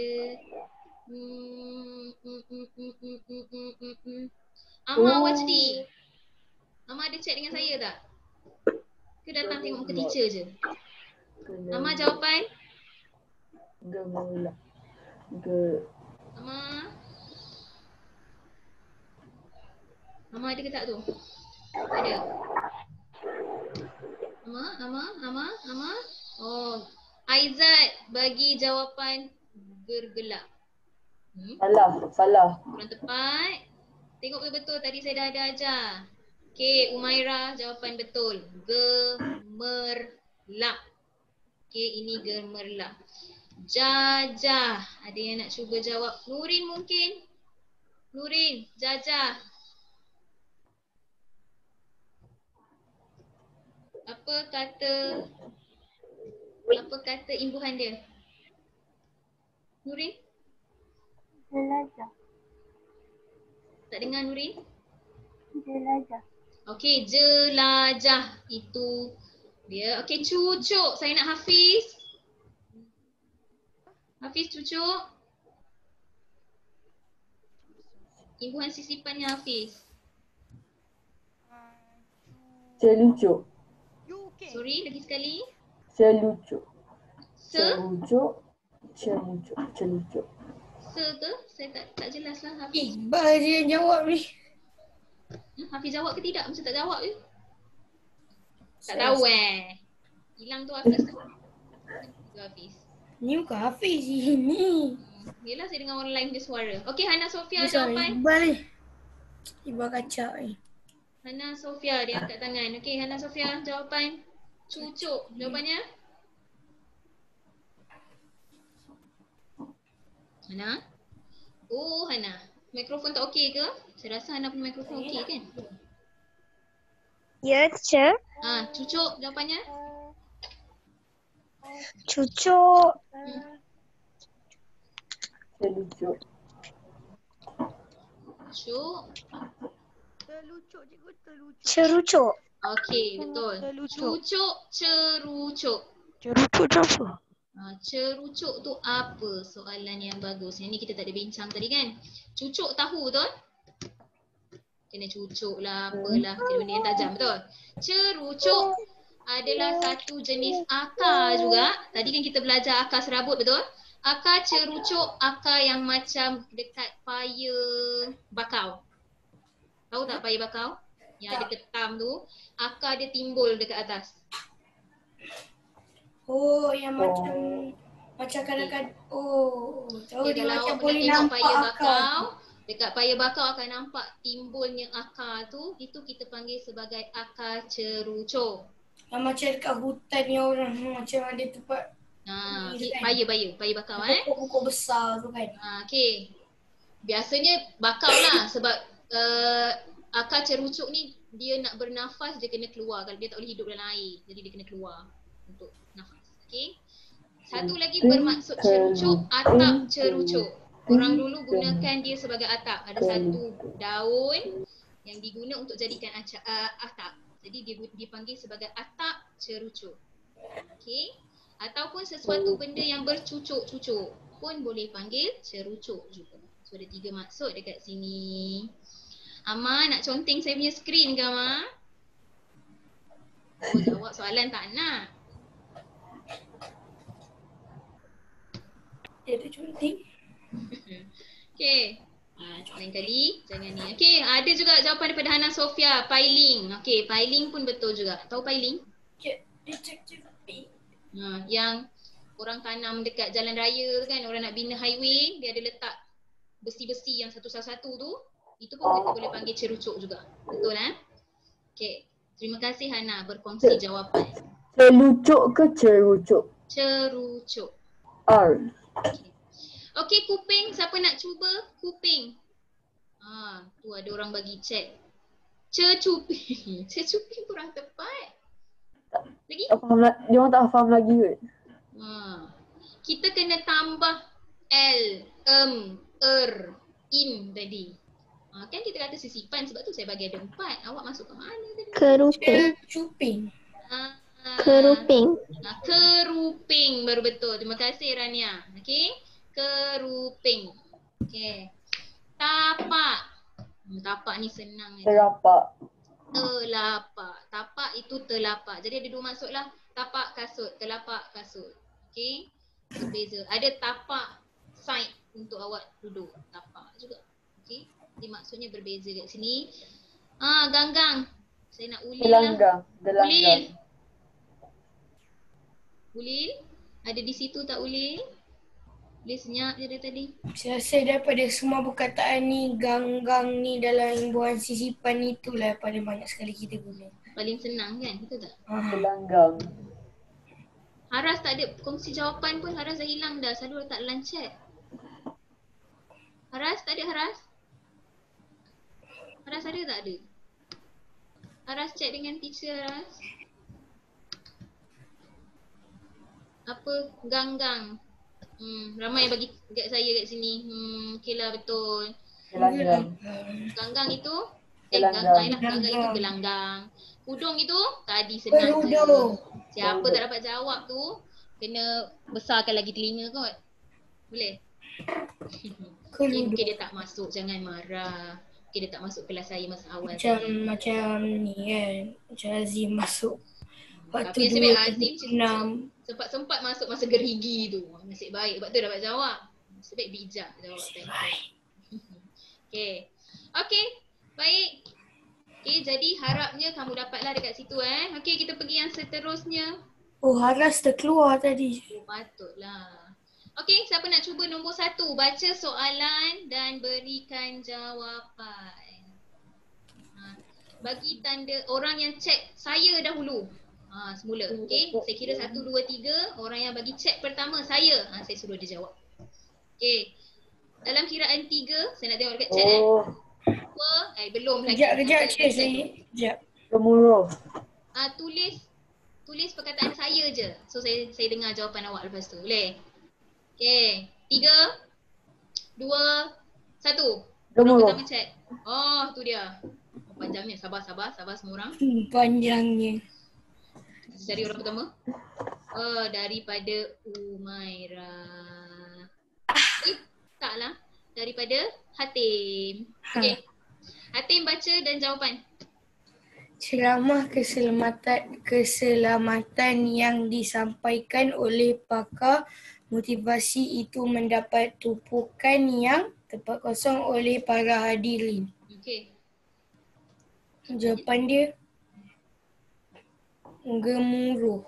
Amar Wajdi. Amar ada chat dengan saya tak? Ke datang tengok muka teacher je? Amar jawapan? Amar ada ke tak tu? Ada. Amar. Oh, Aizat bagi jawapan gergelap. Salah. Kurang tepat. Tengok betul-betul tadi saya dah ada ajar. Okey, Umaira jawapan betul. Gemerlap. Okey, ini gemerlap. Jajah. Ada yang nak cuba jawab? Nurin mungkin? Nurin, jajah. Apa kata imbuhan dia? Nurin? Jelajah. Tak dengar Nurin? Jelajah. Okey, jelajah itu dia. Okey, cucuk. Saya nak Hafiz. Hafiz cucuk. Imbuhan sisipannya Hafiz. Celucuk. Sorry, lagi sekali. Celucuk. Celucuk. ke? Saya tak jelas lah Hafiz. Iqbal je yang jawab ni. Hafiz jawab ke tidak? Macam tak jawab je. Tak tahu Hilang tu Hafiz tu. Hafiz. Ni bukan Hafiz ni. Yelah saya dengar online dia suara. Okey, Hana Sofia Ni suara jawapan. Iqbal ni. Iqbal kacak ni. Hana Sofia dia angkat tangan. Okey, Hana Sofia jawapan. Cucuk. Jawapannya? Hana? Oh, Hana. Mikrofon tak okey ke? Saya rasa Hana punya mikrofon okey kan? Ya, teacher. Cucuk jawapannya? Cucuk. Cerucuk. Cucuk. Terlucuk cikgu, terlucuk. Cerucuk. Okey, betul. Terlucuk. Cucuk, cerucuk. Cerucuk tu apa? Cerucuk tu apa? Soalan yang bagus. Yang ni kita tak ada bincang tadi kan? Cucuk tahu betul? Kena cucuk lah, apalah. Benda yang tajam betul? Cerucuk adalah satu jenis akar juga. Tadi kan kita belajar akar serabut betul? Akar cerucuk, akar yang macam dekat paya bakau. Tahu tak paya bakau? Yang ada ketam tu. Akar dia timbul dekat atas. Oh, yang macam kadang-kadang tahu dia kalau macam awak boleh tengok nampak paya akar. bakau, dekat paya bakau akan nampak timbulnya akar tu, itu kita panggil sebagai akar cerucuk. Yang macam dekat hutan yang orang macam ada tempat Paya bakau pokok-pokok besar tu kan. Okey. Biasanya bakau lah sebab akar cerucuk ni dia nak bernafas dia kena keluar. Kalau dia tak boleh hidup dalam air, jadi dia kena keluar untuk nafas. Okey. Satu lagi bermaksud cerucuk, atap cerucuk. Orang dulu gunakan dia sebagai atap. Ada satu daun yang diguna untuk jadikan atap. Jadi dia dipanggil sebagai atap cerucuk. Okey. Ataupun sesuatu benda yang bercucuk-cucuk pun boleh panggil cerucuk juga. So ada 3 maksud dekat sini. Ama nak conteng saya punya skrin ke Ama? Oh, jawab soalan tak nak. Dia ada conteng. Okey. Lain kali jangan ni. Okey, ada juga jawapan daripada Hana Sofia, piling. Okey, piling pun betul juga. Tahu piling? Dia cek. Yang orang tanam dekat jalan raya tu kan, orang nak bina highway, dia ada letak besi-besi yang satu-satu tu. Itu pun kita boleh panggil cerucuk juga. Betul Okey. Terima kasih Hana berkongsi jawapan. Celucuk ke cerucuk? Cerucuk. R. Okey, kuping. Siapa nak cuba? Kuping. Tu ada orang bagi chat. Cecuping. Cecuping kurang tepat. Lagi? Dia orang tak faham lagi ke? Kita kena tambah L, in tadi. Kan kita kata sisipan, sebab tu saya bagi ada 4. Awak masuk ke mana tadi? Cuping. Keruping. Keruping baru betul. Terima kasih Rania. Okey. Keruping. Okey. Tapak. Tapak ni senang. Telapak. Telapak. Tapak itu telapak. Jadi ada 2 maksud lah. Tapak kasut, telapak kasut. Okey. Berbeza. Ada tapak side untuk awak duduk. Tapak juga. Okey. Jadi maksudnya berbeza kat sini. Ganggang. Saya nak ulil lah. Ulil. Ulil. Ada di situ tak Ulil? Ulil senyap je dari tadi. Saya dapat semua perkataan ni, ganggang ni dalam imbuhan sisipan itulah paling banyak sekali kita guna. Paling senang kan? Betul tak? Gelanggang. Haras tak ada kongsi jawapan pun. Haras dah hilang dah. Selalu letak dalam chat. Haras tak ada Haras? Haras ada tak ada? Haras chat dengan teacher Haras. Apa? Ganggang. Ramai yang bagi kat saya kat sini. Okey lah betul. Gelanggang. Ganggang itu? Gelanggang. Ganggang itu gelanggang. Kudung itu tadi senang je. Siapa tak dapat jawab tu kena besarkan lagi telinga kot. Boleh? Mungkin dia tak masuk, jangan marah. Mungkin dia tak masuk kelas saya masa awal. Macam ni kan. Macam Azim masuk. Tapi nasib baik Azim sempat masuk masa gerigi tu. Nasib baik sebab tu dapat jawab. Sebaik bijak jawapan. Okay. Okay, baik. Okay, jadi harapnya kamu dapatlah dekat situ Okay, kita pergi yang seterusnya. Oh, Haras terkeluar tadi. Oh, patutlah. Okay, siapa nak cuba nombor 1? Baca soalan dan berikan jawapan. Bagi tanda orang yang check saya dahulu. Semula. Okay, saya kira 1, 2, 3. Orang yang bagi check pertama saya. Saya suruh dia jawab. Okay. Dalam kiraan 3, saya nak tengok dekat chat belum lagi. Kejap Cik, saya. Kejap. Gemuruh. Tulis perkataan saya je. So saya dengar jawapan awak lepas tu. Boleh? Okay. 3, 2, 1. Gemuruh. Pertama chat. Oh, tu dia. Panjangnya. Sabar semua orang. Panjangnya. Dari orang pertama. Daripada Umaira. Taklah. Daripada Hatim. Okay. Hatim baca dan jawapan. Ceramah keselamatan yang disampaikan oleh pakar motivasi itu mendapat tumpukan yang tepat kosong oleh para hadirin. Okay. Jawapan dia gemuruh.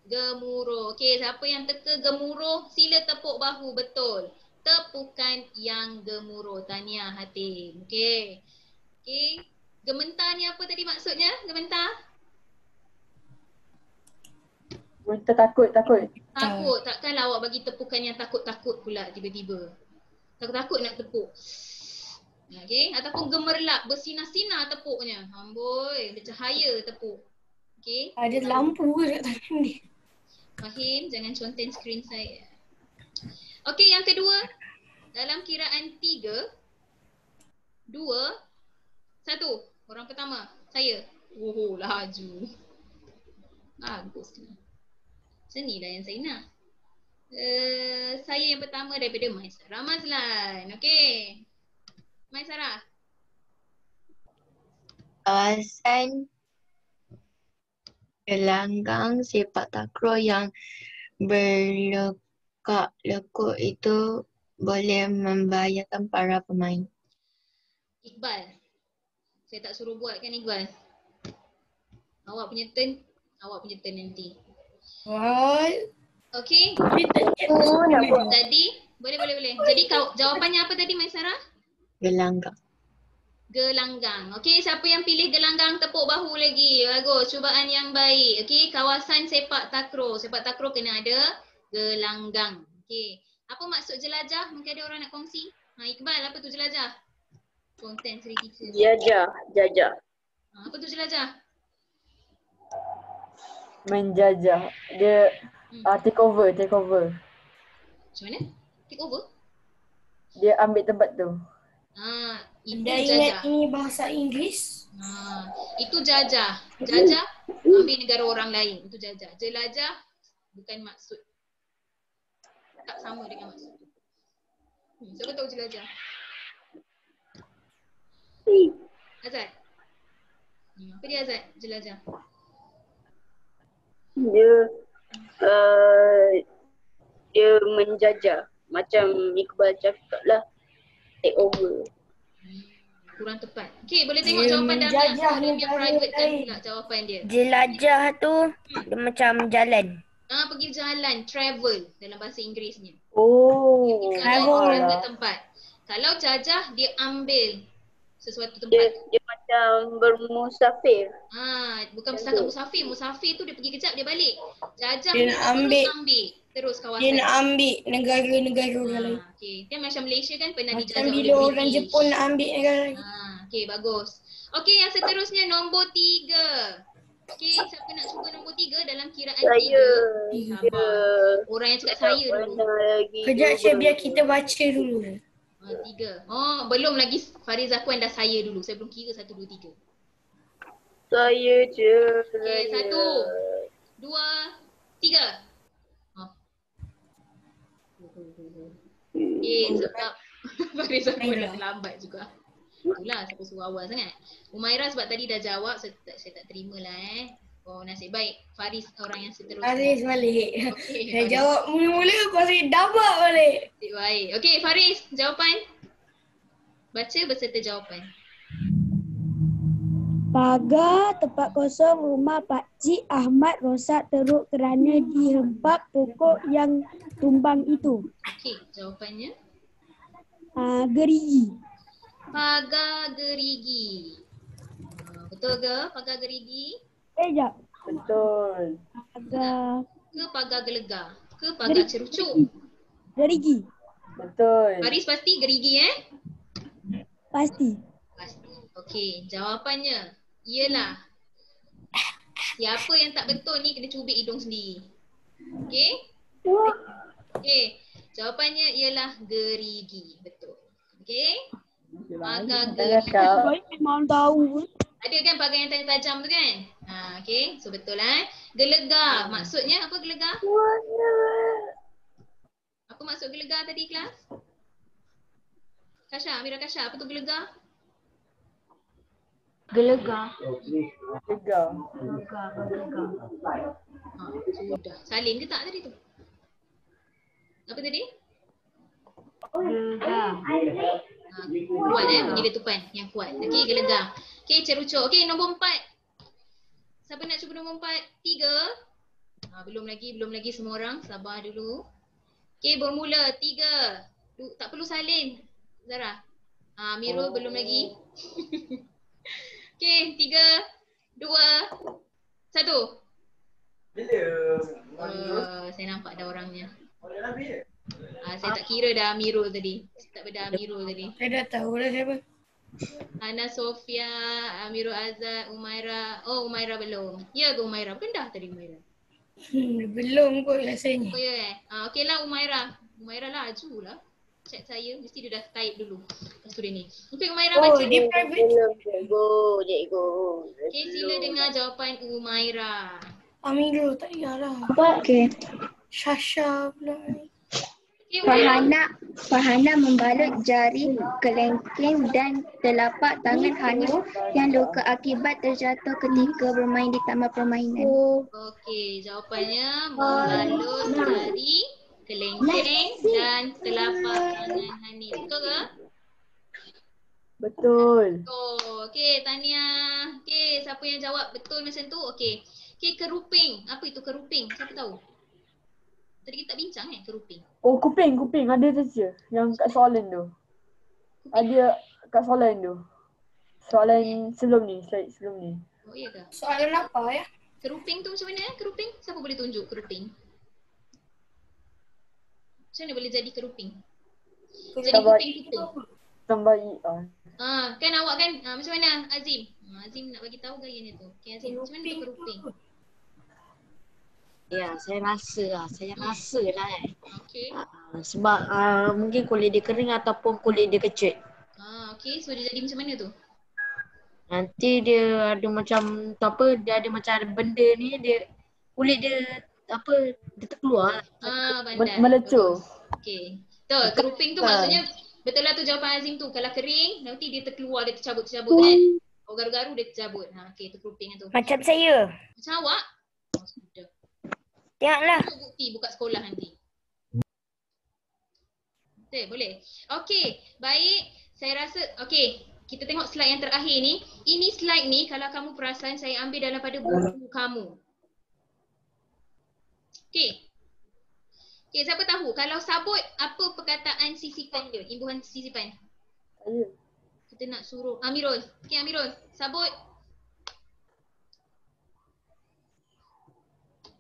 Gemuruh. Okay, siapa yang teka gemuruh, sila tepuk bahu. Betul. Tepukan yang gemuruh. Tahniah Hatim. Okay. Okay. Gementar ni apa tadi maksudnya? Gementar? Gementar takut. Takut. Takkanlah awak bagi tepukan yang takut-takut pula tiba-tiba. Takut-takut nak tepuk. Okay. Ataupun gemerlap, bersinar-sinar tepuknya. Amboi, bercahaya tepuk. Okay. Ada lampu ke kat tangan dia? Fahim, jangan conten skrin saya. Okay, yang kedua. Dalam kiraan 3, 2, 1. Orang pertama, saya. Oh, laju. Baguslah. Macam ni lah yang saya nak. Saya yang pertama daripada Maisarah Mazlan. Okay. Maisarah. Kawasan gelanggang sepak takraw yang berlekak-lekuk itu boleh membahayakan para pemain. Iqbal. Saya tak suruh buat kan Iqbal? Awak punya turn nanti. What? Okay. Jadi, boleh. Jadi jawapannya apa tadi Maisarah? Gelanggang. Gelanggang. Okay, siapa yang pilih gelanggang tepuk bahu lagi. Bagus, cubaan yang baik. Okay, kawasan sepak takraw. Sepak takraw kena ada gelanggang. Okay. Apa maksud jelajah? Mungkin ada orang nak kongsi. Iqbal, apa tu jelajah? Konten Sri Teacher. Jajah. Apa tu jelajah? Menjajah. Dia take over. Macam mana? Take over? Dia ambil tempat tu. Itu Dah jajah. ingat ini bahasa Inggeris? Itu jajah. Jajah ambil negara orang lain. Itu jajah. Jelajah bukan maksud. Tak sama dengan maksud. Siapa tahu jelajah? Azad. Apa dia Azad? Jelajah. Dia menjajah. Macam Iqbal cakap lah. Take over. Kurang tepat. Okay, boleh tengok jawapan Damian. Damian private kan pula jawapan dia. Jelajah tu dia macam jalan. Pergi jalan, travel dalam bahasa Inggerisnya. Oh. Travel ke tempat. Kalau jajah, dia ambil sesuatu tempat. Dia macam bermusafir. Bukan setakat musafir. Musafir tu dia pergi kejap, dia balik. Jajah Dia nak ambil. Terus kawasan. Dia nak ambil negara-negara orang lain. Okay. Dia macam Malaysia kan pernah Macam dijajah oleh bila orang British. Jepun nak ambil negara lain. Okay, bagus. Okay, yang seterusnya nombor 3. Okay, siapa nak cuba nombor 3 dalam kiraan 3? Sabar. Orang yang cakap saya dulu. Kejap Cik, biar kita baca dulu. 3. Oh, belum lagi Fariza Kuan dah saya dulu. Saya belum kira 1, 2, 3. Saya je. Okay, 1, 2, 3. Sebab Fariza Kuan dah lambat juga. Itulah siapa suruh awal sangat. Umairah sebab tadi dah jawab, saya tak terima lah Oh, nasib baik. Faris orang yang seterusnya. Faris balik. Okey, Saya Faris. jawab mula-mula lepas ni dabak balik. Nasib baik. Okey, Faris, jawapan. Baca beserta jawapan. Pagar tempat kosong rumah Pakcik Ahmad rosak teruk kerana dihempap pokok yang tumbang itu. Okey, jawapannya. Gerigi. Pagar gerigi. Betul ke pagar gerigi? Sekejap. Betul. Pagar Ke pagar gelegar? Ke pagar cerucuk? gerigi. Betul. Faris pasti gerigi Pasti. Pasti. Okey, jawapannya ialah siapa yang tak betul ni kena cubit hidung sendiri. Okey? Okey, jawapannya ialah gerigi. Betul. Okey? Pagar gerigi. Baik memang tahu. Ada kan pagar yang tajam tu kan? Okey. So betul Gelegar. Maksudnya apa gelegar? Apa maksud gelegar tadi kelas? Kasha, Amira Kasha, apa tu gelegar? Gelegar. Tiga. Sudah. Salin ke tak tadi tu? Apa tadi? Gelegar. Kuat bunyi letupan yang kuat. Okey, gelegar. Okey, cerucuk. Okey, nombor 4. Siapa nak cuba nombor 4? 3. Belum lagi semua orang. Sabar dulu. Okey, bermula. 3. Tak perlu salin, Zara. Mirul belum lagi. Okey, 3, 2, 1. Saya nampak dah orangnya. Saya tak kira dah Amirul tadi. Tak beda Amirul tadi. Saya dah tahu dah siapa. Ana Sofia, Amirul Azad, Umaira. Oh, Umaira belum. Ya ke Umaira? Bukan dah tadi Umaira? Belum kot rasanya. Oh ya okeylah Umaira. Umaira laju lah. Chat saya, mesti dia dah type dulu. Lepas tu dia ni. Okey Umaira baca. Dia private. Belum, cikgu. Okey, sila dengar jawapan Umaira. Amirul tak payahlah. Okey. Shasha pula. Okay, Umaira. Farhana membalut jari, kelengkeng dan telapak tangan Hanif yang luka akibat terjatuh ketika bermain di taman permainan. Okey, jawapannya membalut jari, kelengkeng dan telapak tangan Hanif. Betul ke? Betul. Oh, okey, tahniah. Okey, siapa yang jawab betul macam tu? Okey. Okey, keruping. Apa itu keruping? Siapa tahu? Tadi kita tak bincang keruping. Oh, kuping. Ada saja. Yang kat soalan tu. Ada kat soalan tu. Soalan sebelum ni, slide sebelum ni. Oh, iya ke? Soalan apa ya? Keruping tu macam mana keruping? Siapa boleh tunjuk keruping? Macam mana boleh jadi keruping? Jadi kuping-kuping. Tambah Kan awak kan macam mana Azim? Azim nak bagi tahu gayanya tu. Okey Azim, macam mana tu keruping? Ya, saya rasa lah Okey. Sebab mungkin kulit dia kering ataupun kulit dia kecut. Okey, so dia jadi macam mana tu? Nanti dia ada macam dia ada macam ada benda ni, dia kulit dia dia terkeluar. Melecur. Okey. Betul, keruping tu maksudnya betul lah tu jawapan Azim tu. Kalau kering nanti dia terkeluar, dia tercabut kan. Oh, garu-garu dia tercabut. Okey, tu keruping tu. Macam saya. Macam awak? Oh, sudah. Tengoklah. Bukti buka sekolah nanti. Betul, boleh. Okey, baik. Saya rasa, okey. Kita tengok slide yang terakhir ni. Ini slide ni kalau kamu perasan saya ambil daripada buku kamu. Okey. Okey, siapa tahu kalau sabut apa perkataan sisipan dia? Imbuhan sisipan. Saya. Kita nak suruh Amirul. Okey Amirul, sabut.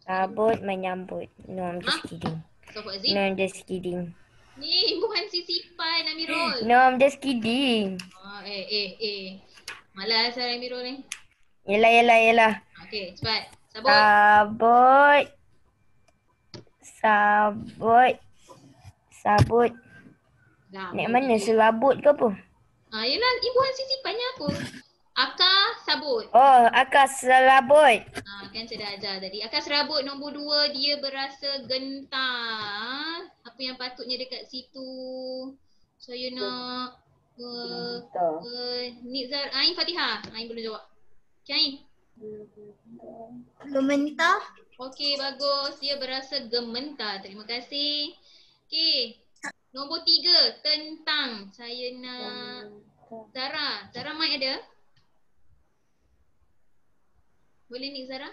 Sabut menyambut. No, I'm just kidding. Sabut Azim. No, I'm just kidding. Ni imbuhan sisipan Amirul. No, I'm just kidding. Malas lah Amirul ni. Yelah. Okey, cepat. Sabut. Sabut. Nek mana serabut ke apa? Yelah, imbuhan sisipannya apa? Akar sabut. Oh, akar serabut. Kan saya dah ajar tadi. Akar serabut nombor 2 dia berasa gentar. Apa yang patutnya dekat situ? Saya nak Nizar, Ain Fatihah. Ain belum jawab. Okay Ain. Gementar. Okey, bagus. Dia berasa gementar. Terima kasih. Okey. Nombor 3, tentang. Saya nak Zara. Zara mic ada? Boleh ni Zara?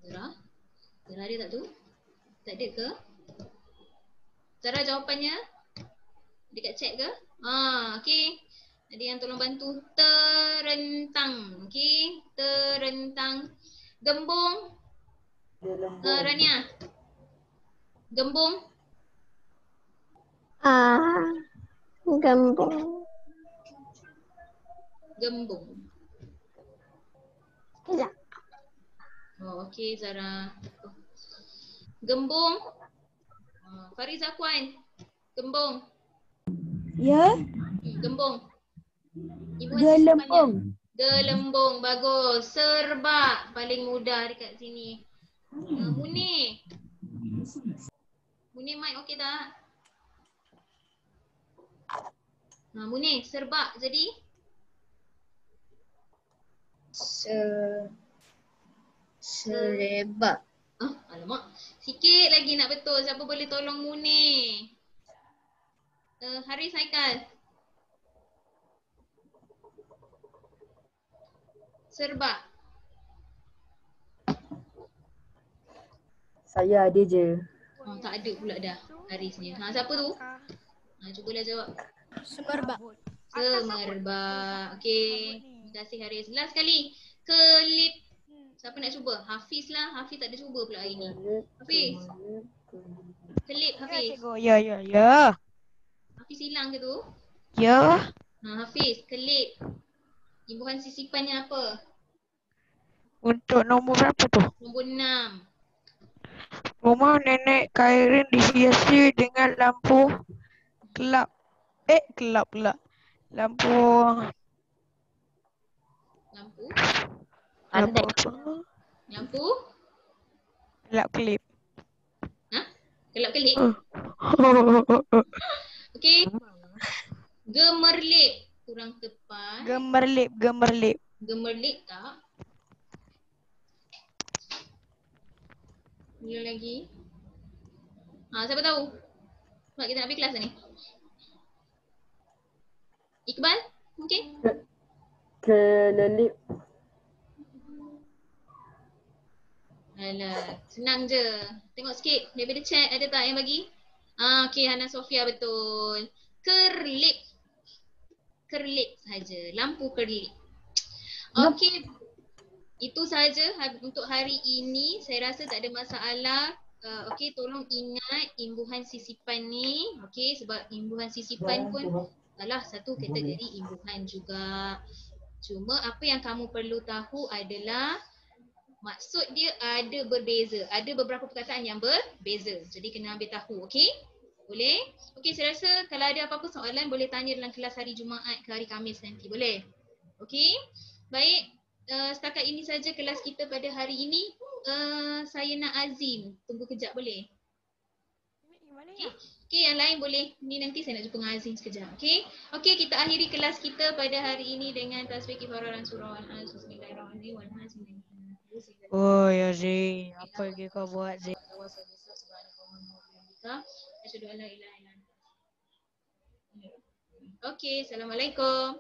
Zara? Zara ada tak tu? Tak ada ke? Zara jawapannya? Dekat chat ke? Okey. Ada yang tolong bantu. Terentang. Okey. Terentang. Gembung. Rania. Gembung. Gembung. Gembung. Sekejap. Okey Zara. Gembung. Faris Akwan. Gembung. Ya. Gembung. Gelembung. Gelembung. Bagus. Serbak. Paling mudah dekat sini. Munir. Munir mic okey tak? Munir, serbak jadi? Serebak. Alamak. Sikit lagi nak betul. Siapa boleh tolong Munir? Haris Haikal. Serbak. Saya ada je. Tak ada pula dah Harisnya. Siapa tu? Cubalah jawab. Semerbak. Semerbak. Okey. Terima kasih Haris. Last sekali. Kelip. Siapa nak cuba? Hafiz lah. Hafiz tak ada cuba pula hari ni. Hafiz. Kelip Hafiz. Ya. Hafiz hilang ke tu? Ya. Hafiz, kelip. Imbuhan sisipannya apa? Untuk nombor berapa tu? Nombor 6. Rumah nenek Kairin dihiasi dengan lampu gelap. Gelap pula. Lampu Lampu? apa? Lampu? Gelap kelip. Gelap kelip? Okey. Gemerlip. Kurang tepat. Gemerlip. Gemerlip tak? Mula lagi. Siapa tahu? Sebab kita nak habis kelas ni. Iqbal? Mungkin? Kelelip. Alah, senang je. Tengok sikit daripada chat ada tak yang bagi? Okey, Hana Sofia betul. Kerlip. Kerlip saja. Lampu kerlip. Okey. Itu saja untuk hari ini. Saya rasa tak ada masalah. Okey, tolong ingat imbuhan sisipan ni. Okey, sebab imbuhan sisipan pun salah satu kategori imbuhan juga. Cuma apa yang kamu perlu tahu adalah maksud dia ada berbeza. Ada beberapa perkataan yang berbeza. Jadi kena ambil tahu, okey? Boleh? Okey, saya rasa kalau ada apa-apa soalan boleh tanya dalam kelas hari Jumaat ke hari Khamis nanti. Boleh? Okey? Baik, setakat ini saja kelas kita pada hari ini. Saya nak Azim. Tunggu kejap boleh? Okey, yang lain boleh. Ni nanti saya nak jumpa dengan Azim sekejap. Okey? Okey, kita akhiri kelas kita pada hari ini dengan tasbih kifarah dan surah Al-Bismillahirrahmanirrahim. Oh ya Zee, apa lagi kau buat Zee? Okey, Assalamualaikum.